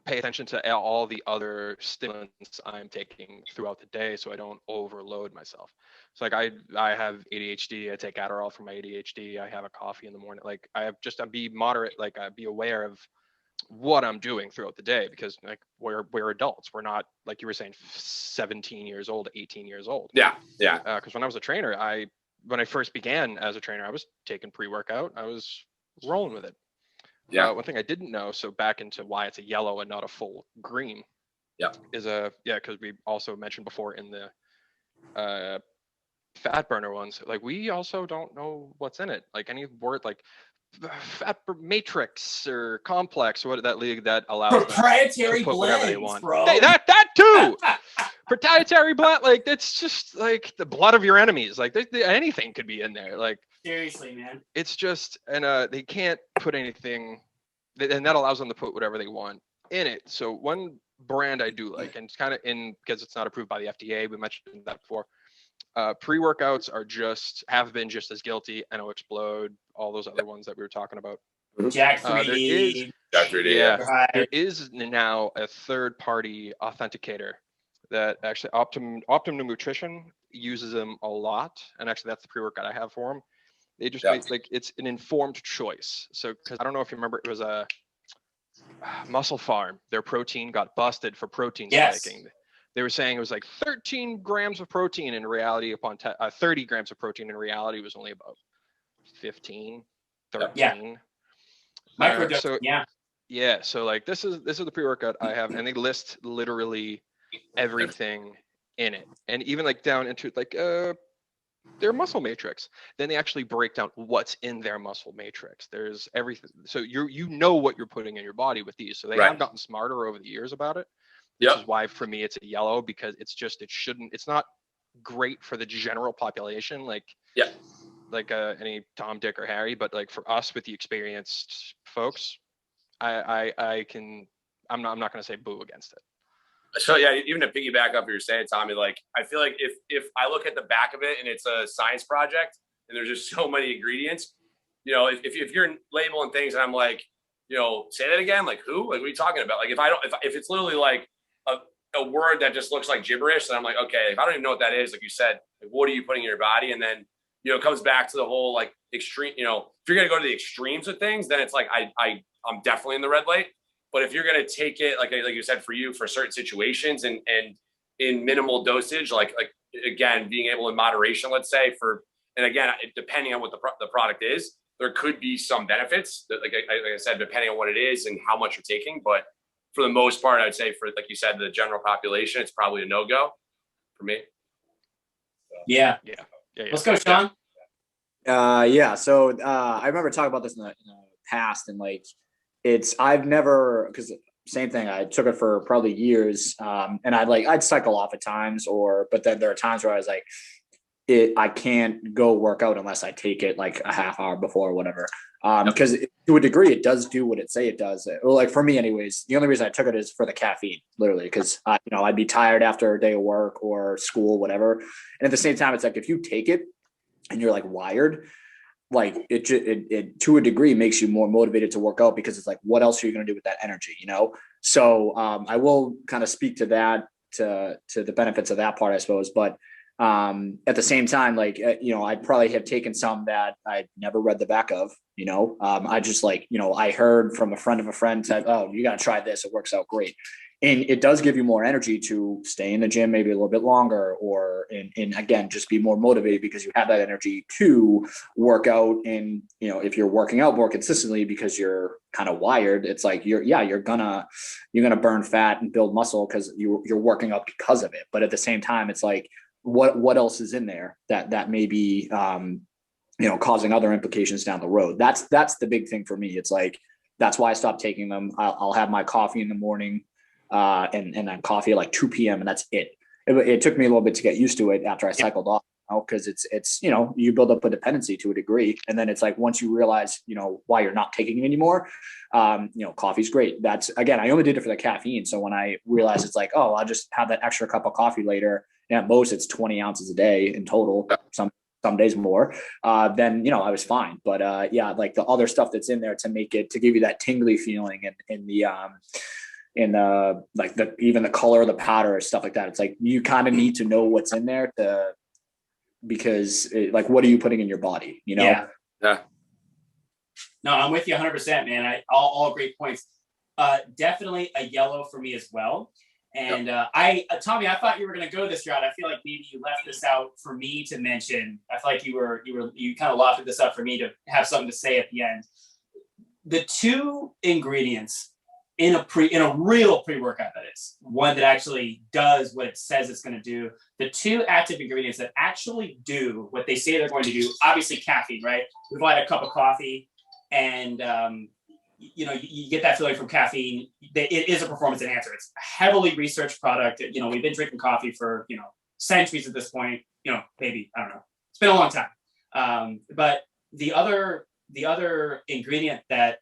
pay attention to all the other stimulants I'm taking throughout the day, so I don't overload myself. So like I have ADHD. I take Adderall for my ADHD. I have a coffee in the morning. Like I be moderate. Like I be aware of what I'm doing throughout the day, because like we're adults. We're not, like you were saying, 17 years old, 18 years old. Yeah. Because when I was a trainer, when I first began as a trainer, I was taking pre-workout. I was rolling with it. Yeah. One thing I didn't know, so back into why it's a yellow and not a full green. Yeah. Is because we also mentioned before in the fat burner ones, like we also don't know what's in it. Like any word like fat matrix or complex, what that league that allows proprietary them to put whatever they blends, want. bro. Hey, that too. Proprietary blood, like that's just like the blood of your enemies. Like anything could be in there. Like seriously, man. it's just, and they can't put anything, and that allows them to put whatever they want in it. So one brand I do like, and it's kind of because it's not approved by the FDA. We mentioned that before. Pre-workouts have been just as guilty. NO Explode, all those other ones that we were talking about. Jack 3D. There is now a third-party authenticator that actually Optimum Nutrition uses them a lot, and actually that's the pre-workout I have for them. They just make, like, it's an informed choice. So because I don't know if you remember, it was a Muscle Farm. Their protein got busted for protein spiking. They were saying it was like 13 grams of protein. In reality, 30 grams of protein. In reality, was only about 15, 13. So like this is the pre-workout I have, and they list literally everything in it, and even like down into like their muscle matrix. Then they actually break down what's in their muscle matrix. There's everything. So you know what you're putting in your body with these. So they have gotten smarter over the years about it. This is why for me it's a yellow, because it's not great for the general population, like any Tom, Dick, or Harry, but like for us with the experienced folks, I'm not going to say boo against it. So yeah, even to piggyback up what you're saying, Tommy, like I feel like if I look at the back of it and it's a science project and there's just so many ingredients, you know, if you're labeling things and I'm like, you know, say that again, like who? Like what are you talking about? Like if it's literally like a word that just looks like gibberish, then I'm like, okay, if I don't even know what that is, like you said, like what are you putting in your body? And then, you know, it comes back to the whole like extreme, you know, if you're gonna go to the extremes of things, then it's like I'm definitely in the red light. But if you're gonna take it like you said, for you, for certain situations and in minimal dosage, like again, being able in moderation, let's say, and again, depending on what the product is, there could be some benefits that, like I said, depending on what it is and how much you're taking. But for the most part, I'd say for, like you said, the general population, it's probably a no-go for me. Yeah. Let's go, Sean. So I remember talking about this in the past, and like I've never, because same thing, I took it for probably years, and I'd cycle off at times, but then there are times where I was like, I can't go work out unless I take it like a half hour before or whatever. Because to a degree, it does do what it say it does. Well, like for me anyways, the only reason I took it is for the caffeine, literally, because I'd be tired after a day of work or school, whatever. And at the same time, it's like, if you take it and you're like wired, like it to a degree makes you more motivated to work out, because it's like, what else are you going to do with that energy, you know? So I will kind of speak to that, to the benefits of that part, I suppose. But at the same time, like, I'd probably have taken some that I never read the back of, I just like, I heard from a friend of a friend said, oh, you got to try this. It works out great. And it does give you more energy to stay in the gym maybe a little bit longer, or and again, just be more motivated because you have that energy to work out. And, if you're working out more consistently because you're kind of wired, it's like, you're gonna burn fat and build muscle because you're working out because of it. But at the same time, it's like, what else is in there that may be, causing other implications down the road. That's the big thing for me. It's like, that's why I stopped taking them. I'll have my coffee in the morning, and then coffee at like 2 p.m. and that's it. It took me a little bit to get used to it after I cycled off, because it's you build up a dependency to a degree, and then it's like, once you realize why you're not taking it anymore, coffee's great. That's, again, I only did it for the caffeine. So when I realized it's like, oh, I'll just have that extra cup of coffee later, and at most it's 20 ounces a day in total, some days more, then I was fine. But like the other stuff that's in there to give you that tingly feeling, and like even the color of the powder or stuff like that. It's like, you kind of need to know what's in there because like, what are you putting in your body? Yeah. No, I'm with you 100%, man. All great points. Definitely a yellow for me as well. And Tommy, I thought you were going to go this route. I feel like maybe you left this out for me to mention. I feel like you kind of lofted this up for me to have something to say at the end. The two ingredients in a real pre-workout, that is, one that actually does what it says it's going to do. The two active ingredients that actually do what they say they're going to do, obviously caffeine, right? We've had a cup of coffee, and you get that feeling from caffeine. It is a performance enhancer. It's a heavily researched product. We've been drinking coffee for centuries at this point. Maybe, I don't know. It's been a long time. But the other ingredient that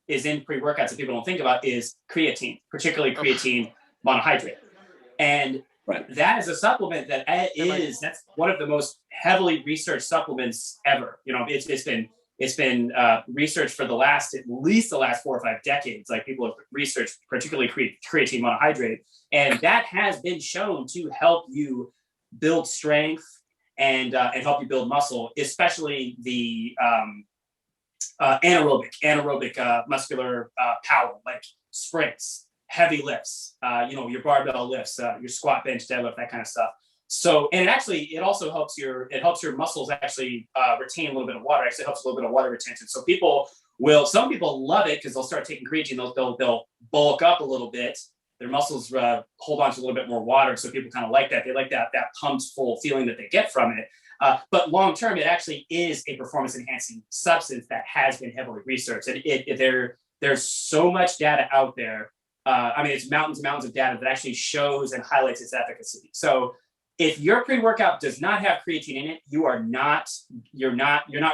is in pre-workouts that people don't think about is creatine, particularly creatine monohydrate. And that is a supplement that's one of the most heavily researched supplements ever. It's been researched for at least the last 4 or 5 decades. Like, people have researched particularly creatine monohydrate, and that has been shown to help you build strength and help you build muscle, especially the anaerobic muscular power, like sprints, heavy lifts, your barbell lifts, your squat, bench, deadlift, that kind of stuff. So, and it also helps your muscles actually retain a little bit of water. Actually helps a little bit of water retention. So some people love it because they'll start taking creatine. They'll bulk up a little bit. Their muscles hold on to a little bit more water. So people kind of like that. They like that pumped full feeling that they get from it. But long term, it actually is a performance enhancing substance that has been heavily researched. And there's so much data out there. It's mountains and mountains of data that actually shows and highlights its efficacy. So if your pre-workout does not have creatine in it, you're not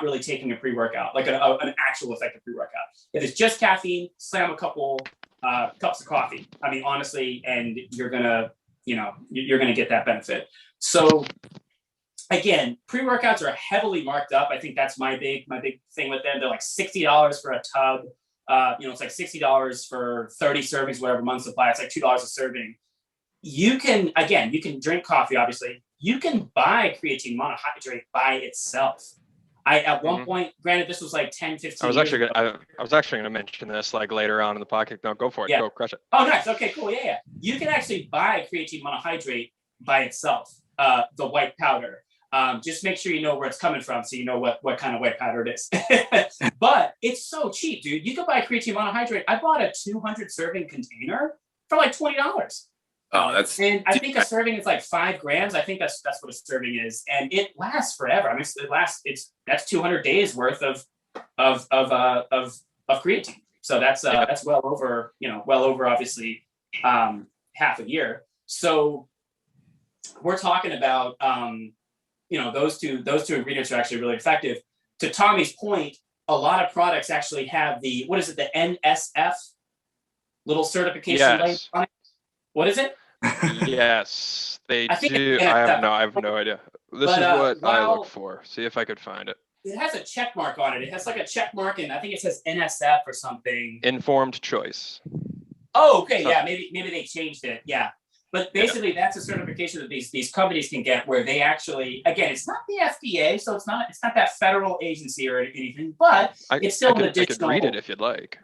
really taking a pre-workout, like an actual effective pre-workout. If it's just caffeine, slam a couple cups of coffee. Honestly, and you're gonna get that benefit. So again, pre-workouts are heavily marked up. I think that's my big thing with them. They're like $60 for a tub. It's like $60 for 30 servings, whatever, month supply. It's like $2 a serving. You can drink coffee, obviously. You can buy creatine monohydrate by itself. At one point, granted, this was like 10, 15 I was actually going to mention this like later on in the podcast. No, go for it. Yeah. Go crush it. Oh, nice. Okay, cool. Yeah. You can actually buy creatine monohydrate by itself, the white powder. Just make sure you know where it's coming from, so you know what kind of white powder it is. But it's so cheap, dude. You can buy creatine monohydrate. I bought a 200 serving container for like $20. Oh, and I think a serving is like 5 grams. I think that's what a serving is, and it lasts forever. That's 200 days worth of creatine. So that's well over obviously half a year. So we're talking about those two ingredients are actually really effective. To Tommy's point, a lot of products actually have the NSF little certification label on it. What is it? Yes, they do. I have no idea. This is what I look for. See if I could find it. It has a check mark on it. It has like a check mark, and I think it says NSF or something. Informed choice. Oh, okay. Yeah, maybe they changed it. Yeah. But basically, that's a certification that these companies can get, where they actually, again, it's not the FDA, so it's not that federal agency or anything, but it's still an additional. I could read it if you'd like.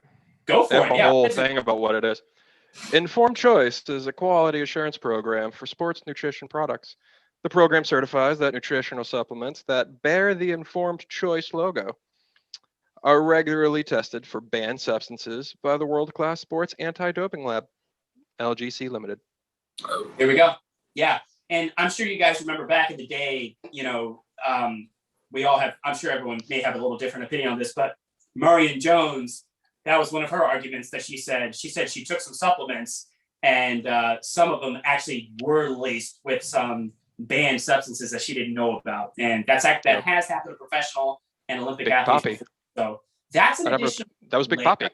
Go for it. The whole thing about what it is. Informed Choice is a quality assurance program for sports nutrition products. The program certifies that nutritional supplements that bear the Informed Choice logo are regularly tested for banned substances by the world-class sports anti-doping lab, LGC Limited. Here we go. Yeah. and I'm sure you guys remember back in the day, we all have, I'm sure everyone may have a little different opinion on this, but Marion Jones, that was one of her arguments that she said she took some supplements and some of them actually were laced with some banned substances that she didn't know about. And that has happened to professional and Olympic Big athletes. Papi. So that's an additional. That was Big layer. Papi.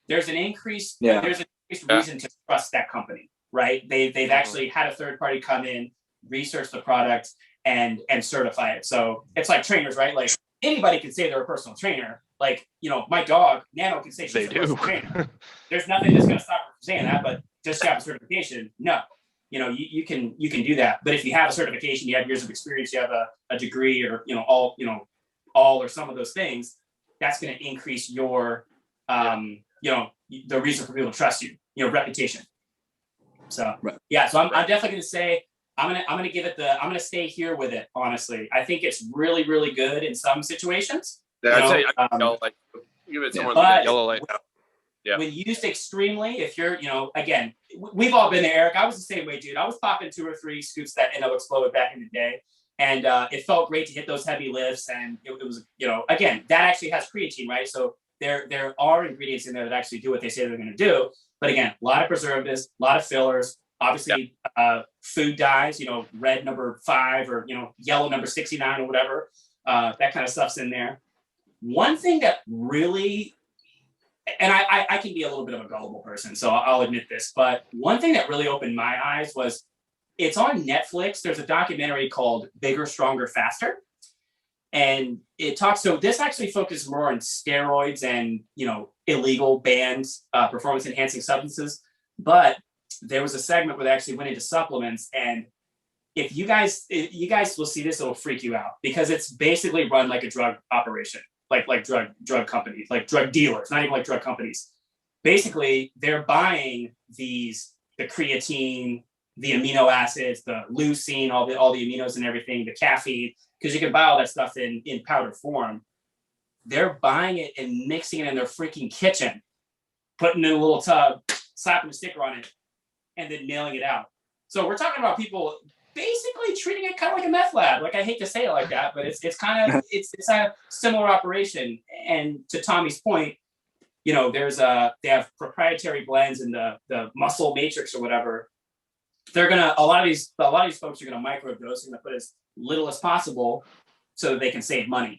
There's an increased Yeah. reason to trust that company, right? They've actually had a third party come in, research the product, and certify it. So it's like trainers, right? Like anybody can say they're a personal trainer. Like, my dog Nano can say she's a personal trainer. There's nothing that's going to stop her from saying that. But does she have a certification? No. You can do that. But if you have a certification, you have years of experience, you have a degree, or all or some of those things, that's going to increase your the reason for people to trust you, reputation. So yeah, so I'm definitely going to say I'm gonna give it I'm gonna stay here with it. Honestly, I think it's really, really good in some situations. Yeah, I'd say give it someone yellow light. Yeah. When used extremely, if you're, again, we've all been there, Eric. I was the same way, dude. I was popping 2 or 3 scoops that ended up exploded back in the day. And it felt great to hit those heavy lifts. And it was, again, that actually has creatine, right? So there are ingredients in there that actually do what they say they're going to do. But again, a lot of preservatives, a lot of fillers, obviously food dyes, red number 5 or, yellow number 69 or whatever. That kind of stuff's in there. One thing that really, and I can be a little bit of a gullible person, so I'll admit this, but one thing that really opened my eyes was, it's on Netflix. There's a documentary called Bigger, Stronger, Faster. And it talks, so this actually focuses more on steroids and, illegal banned performance enhancing substances. But there was a segment where they actually went into supplements. And if you guys will see this, it'll freak you out, because it's basically run like a drug operation. Like drug companies, like drug dealers, not even like drug companies. Basically, they're buying the creatine, the amino acids, the leucine, all the aminos and everything, the caffeine, because you can buy all that stuff in powder form. They're buying it and mixing it in their freaking kitchen, putting it in a little tub, slapping a sticker on it, and then mailing it out. So we're talking about people basically treating it kind of like a meth lab. Like, I hate to say it like that, but it's kind of it's a similar operation. And to Tommy's point, there's they have proprietary blends in the muscle matrix or whatever. They're gonna a lot of these folks are gonna microdose and put as little as possible so that they can save money.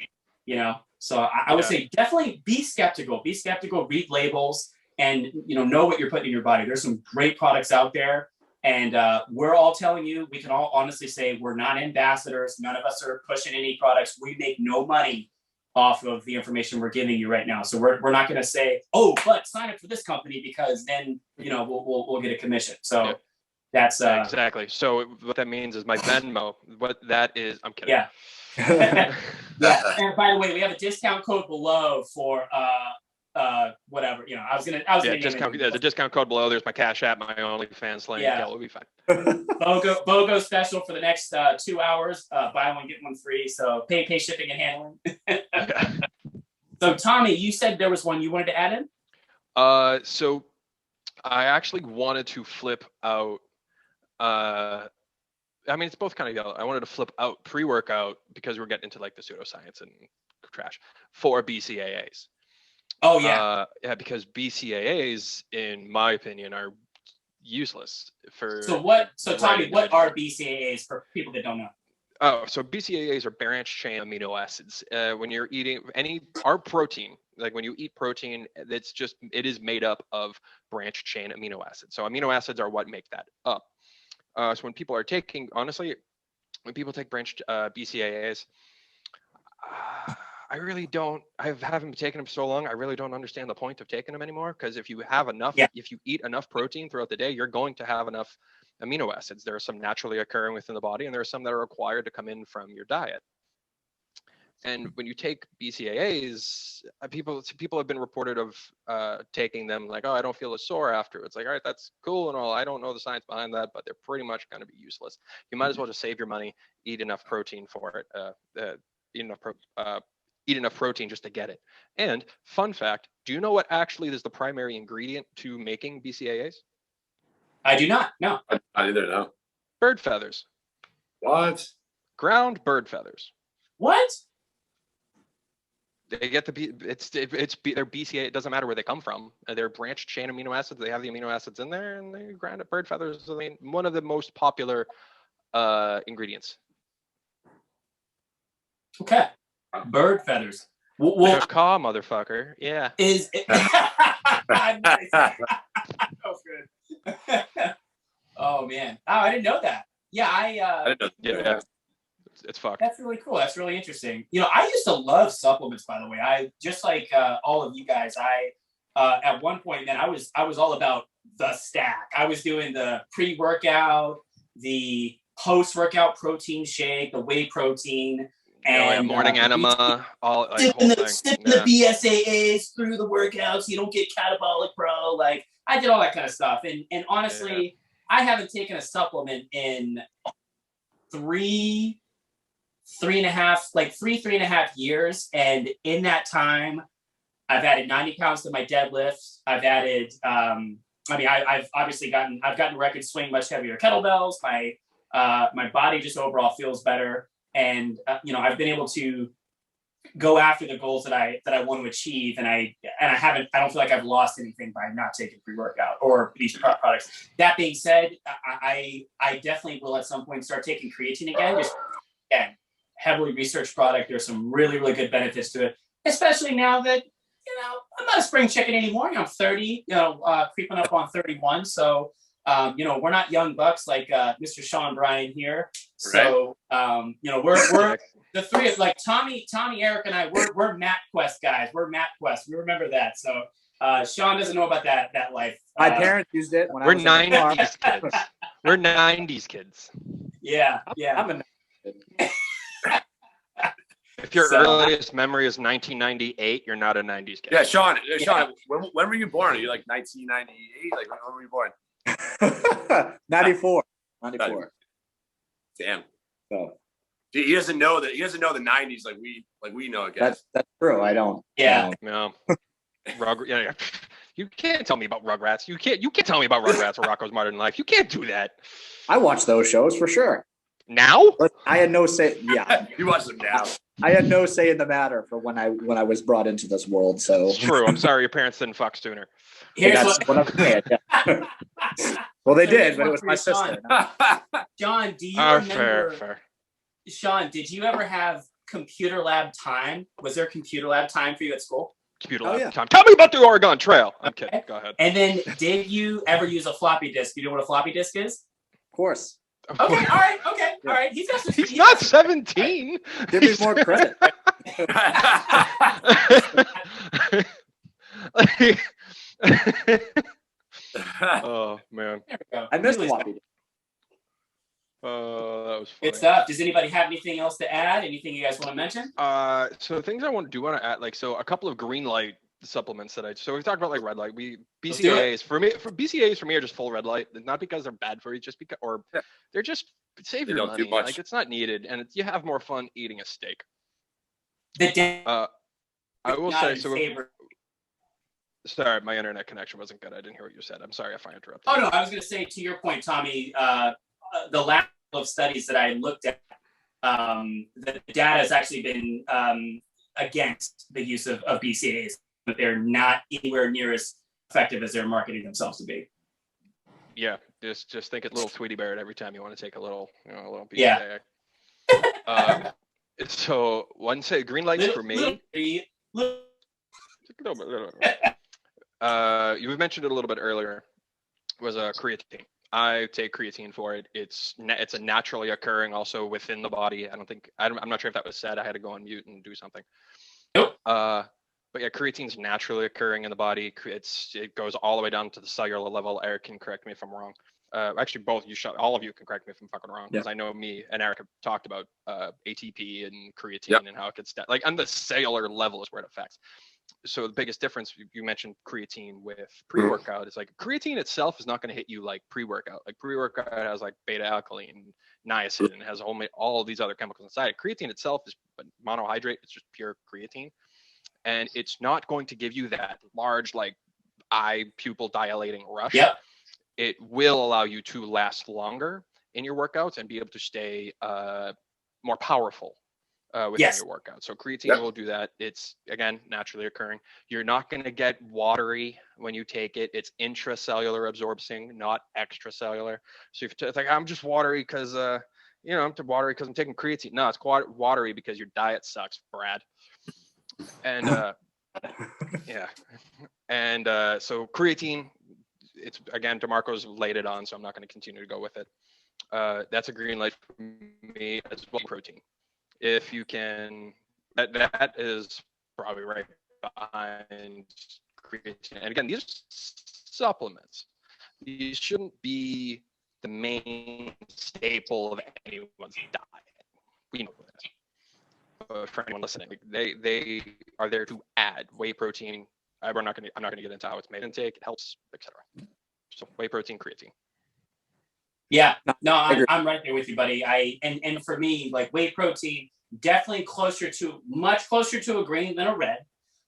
So I would say definitely be skeptical. Be skeptical. Read labels and know what you're putting in your body. There's some great products out there. And we're all telling you, we can all honestly say we're not ambassadors. None of us are pushing any products. We make no money off of the information we're giving you right now. So we're not going to say, oh, but sign up for this company because then we'll get a commission. So that's exactly. So what that means is my Venmo. What that is, I'm kidding. Yeah. Yeah. And by the way, we have a discount code below for whatever, I was gonna there's a discount code below. There's my Cash App, my OnlyFans link. Yeah, we'll be fine. BOGO special for the next 2 hours. Buy one, get one free. So pay shipping and handling. So Tommy, you said there was one you wanted to add in? So I actually wanted to flip out it's both kind of yellow. I wanted to flip out pre-workout, because we're getting into like the pseudoscience and trash, for BCAAs. Oh yeah. Because BCAAs, in my opinion, are useless for. So Tommy, what are BCAAs for people that don't know? Oh, so BCAAs are branch chain amino acids. When you're eating our protein, like when you eat protein, it is made up of branch chain amino acids. So amino acids are what make that up. So when people are taking, honestly, when people take branched BCAAs, I haven't taken them so long. I really don't understand the point of taking them anymore, because if you have enough, if you eat enough protein throughout the day, you're going to have enough amino acids. There are some naturally occurring within the body, and there are some that are required to come in from your diet. And when you take BCAAs, people have been reported of taking them like, oh, I don't feel as sore after. It's like, all right, that's cool and all. I don't know the science behind that, but they're pretty much going to be useless. You might as well just save your money, eat enough protein for it, eat enough protein just to get it. And fun fact, do you know what actually is the primary ingredient to making BCAAs? I do not. No. I either know. Bird feathers. What? Ground bird feathers. What? They get they're BCA. It doesn't matter where they come from. They're branched chain amino acids. They have the amino acids in there, and they ground up bird feathers. I mean, one of the most popular ingredients. Okay. Bird feathers. Well, Caw, motherfucker. Yeah. is it... Nice. That was good. Oh man. Oh, I didn't know that. Yeah, I didn't know. Yeah. It's fucked. That's really cool. That's really interesting. You know, I used to love supplements, by the way. I just like all of you guys. At one point, man, I was all about the stack. I was doing the pre-workout, the post-workout protein shake, the whey protein, and morning enema, all like sipping whole the, thing. sipping the BSAAs through the workouts. You don't get catabolic, bro. Like I did all that kind of stuff. And honestly, I haven't taken a supplement in three and a half years. And in that time, I've added 90 pounds to my deadlifts. I've added, I've obviously gotten record swing much heavier kettlebells. My body just overall feels better. And, I've been able to go after the goals that I want to achieve. And I don't feel like I've lost anything by not taking pre-workout or these products. That being said, I definitely will at some point start taking creatine again. Just again, heavily researched product. There's some really, really good benefits to it, especially now that, I'm not a spring chicken anymore. I'm 30, creeping up on 31. So, we're not young bucks like Mr. Sean Bryan here. So, we're the three of like Tommy, Eric, and I. We're MapQuest guys. We're MapQuest. We remember that. So, Sean doesn't know about that life. My parents used it when We're I was 90s kids. We're 90s kids. Yeah. I'm a kid. If your earliest memory is 1998, you're not a 90s kid. Yeah, Sean. When were you born? Are you like 1998? Like when were you born? 94. Damn. So He doesn't know that. He doesn't know the 90s like we know it, guys. that's true. I don't. Yeah. No. Yeah. You can't tell me about Rugrats. You can't tell me about Rugrats or Rocko's Modern Life. You can't do that. I watch those shows for sure. Now? But I had no say. Yeah, You watch them now. I had no say in the matter for when I was brought into this world. So It's true. I'm sorry your parents didn't fuck Stooner. Here's what I'm saying. Yeah. Well, they did, but it was my Sean. sister. John, do you remember? Fair. Sean, did you ever have computer lab time? Was there computer lab time for you at school? Computer Oh, lab yeah. time. Tell me about the Oregon Trail. I'm kidding. Go ahead. And then, did you ever use a floppy disk? You know what a floppy disk is? Of course. Okay, all right. He's not 17. Give me more credit. Oh man. There we go. I missed Really floppy. That was funny. Good stuff. Does anybody have anything else to add? Anything you guys want to mention? So things I want to add, like, so a couple of green light supplements so we talked about like red light. Let's do it. BCAAs for me are just full red light, not because they're bad for you, just because, or they're just save They your don't do money. much. Like it's not needed, and you have more fun eating a steak. The I will not say in so. favor. Sorry, my internet connection wasn't good. I didn't hear what you said. I'm sorry if I interrupted. Oh no, I was going to say to your point, Tommy. The last of studies that I looked at, the data has actually been against the use of BCAAs, but they're not anywhere near as effective as they're marketing themselves to be. Yeah, just think it little Tweety Bird every time you want to take a little BCAA. Yeah. So one say green lights for me. Little, You mentioned it a little bit earlier. Was creatine. I take creatine for it. It's a naturally occurring also within the body. I'm not sure if that was said. I had to go on mute and do something. Nope. But yeah, creatine's naturally occurring in the body. It goes all the way down to the cellular level. Eric can correct me if I'm wrong. Actually, all of you can correct me if I'm fucking wrong, because I know me and Eric have talked about ATP and creatine and how it gets like on the cellular level is where it affects. So the biggest difference, you mentioned creatine with pre-workout, is like creatine itself is not going to hit you like pre-workout. Like pre-workout has like beta-alkaline, niacin, and has all these other chemicals inside. Creatine itself is monohydrate. It's just pure creatine. And it's not going to give you that large, like eye pupil dilating rush. Yep. It will allow you to last longer. in your workouts and be able to stay more powerful within Yes. your workout. So creatine will do that. It's, again, naturally occurring. You're not going to get watery when you take it. It's intracellular absorbing, not extracellular. So if it's like, I'm just watery because I'm watery because I'm taking creatine. No, it's watery because your diet sucks, Brad. And yeah. And so creatine, it's, again, DeMarco's laid it on, so I'm not going to continue to go with it. That's a green light for me, as well. Protein. If you can, that is probably right behind creatine. And again, these supplements, these shouldn't be the main staple of anyone's diet. We know this. For anyone listening, they are there to add whey protein. I'm not going to get into how it's made. Intake, it helps, etc. So whey protein, creatine. Yeah, no, I'm right there with you, buddy. And for me, like whey protein, definitely much closer to a green than a red.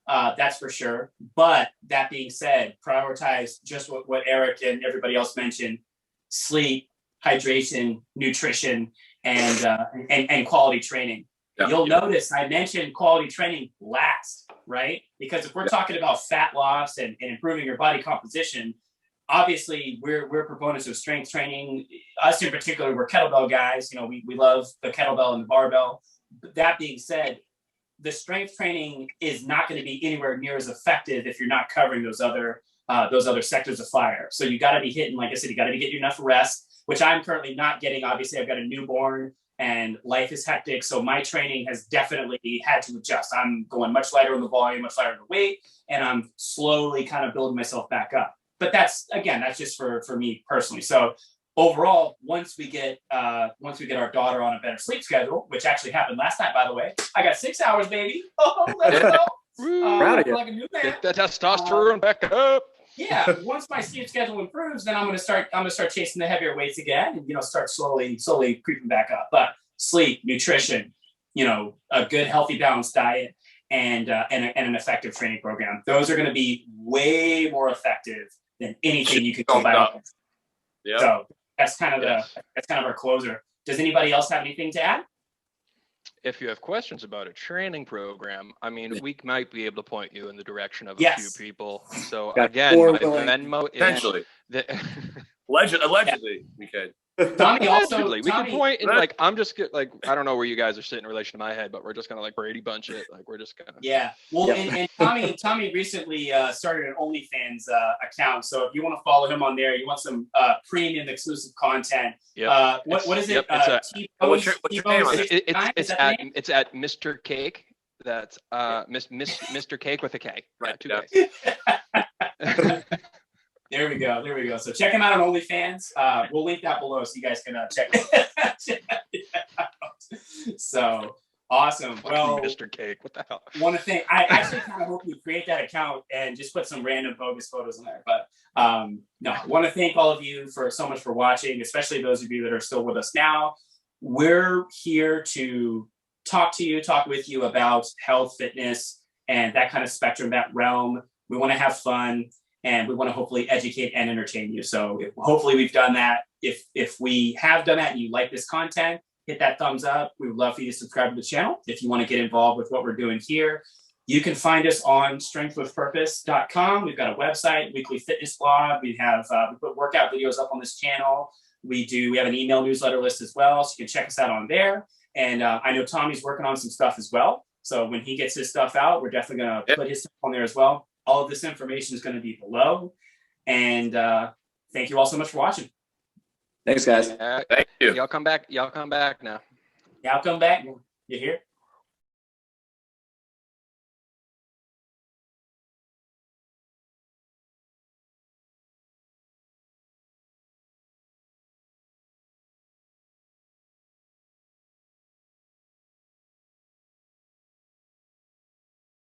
That's for sure. But that being said, prioritize just what Eric and everybody else mentioned: sleep, hydration, nutrition, and quality training. Yeah. You'll notice I mentioned quality training last, right? Because if we're talking about fat loss and improving your body composition, obviously we're proponents of strength training. Us in particular, we're kettlebell guys. We love the kettlebell and the barbell. But that being said, the strength training is not going to be anywhere near as effective if you're not covering those other sectors of fire. So you got to be hitting, like I said, you got to be getting enough rest, which I'm currently not getting. Obviously, I've got a newborn and life is hectic. So my training has definitely had to adjust. I'm going much lighter on the volume, much lighter on the weight, and I'm slowly kind of building myself back up. But that's just for me personally. So overall, once we get our daughter on a better sleep schedule, which actually happened last night, by the way, I got 6 hours, baby. Oh, let's go. Like a new man. Get that testosterone back up. Yeah. Once my sleep schedule improves, then I'm gonna start chasing the heavier weights again, and start slowly creeping back up. But sleep, nutrition, a good, healthy, balanced diet, and an effective training program. Those are going to be way more effective than anything you could go by. Yeah. So that's kind of our closer. Does anybody else have anything to add? If you have questions about a training program, I mean, we might be able to point you in the direction of a few people. So again, my Venmo potentially. Allegedly, we could. Tommy also, we can point in, like, I'm just like, I don't know where you guys are sitting in relation to my head, but we're just gonna like Brady bunch it. Like we're just gonna. Yeah. Well, and Tommy recently started an OnlyFans account. So if you want to follow him on there, you want some premium exclusive content. Yeah. What is it? What's your name on it? It's at Mr. Cake. That's Mr. Cake with a K. Right. Two K's. There we go. So check him out on OnlyFans. We'll link that below so you guys can check it out. So awesome. Well, Mr. Cake, what the hell? One thing, I actually kind of hope you create that account and just put some random bogus photos in there. But no, I want to thank all of you so much for watching, especially those of you that are still with us now. We're here to talk with you about health, fitness, and that kind of spectrum, that realm. We want to have fun. And we want to hopefully educate and entertain you. So hopefully we've done that. If we have done that and you like this content, hit that thumbs up. We would love for you to subscribe to the channel. If you want to get involved with what we're doing here, you can find us on strengthwithpurpose.com. We've got a website, weekly fitness blog. We put workout videos up on this channel. We have an email newsletter list as well. So you can check us out on there. And I know Tommy's working on some stuff as well. So when he gets his stuff out, we're definitely going to put his stuff on there as well. All of this information is going to be below. And thank you all so much for watching. Thanks, guys. Thank you. Y'all come back now. Yeah, I'll come back. You hear?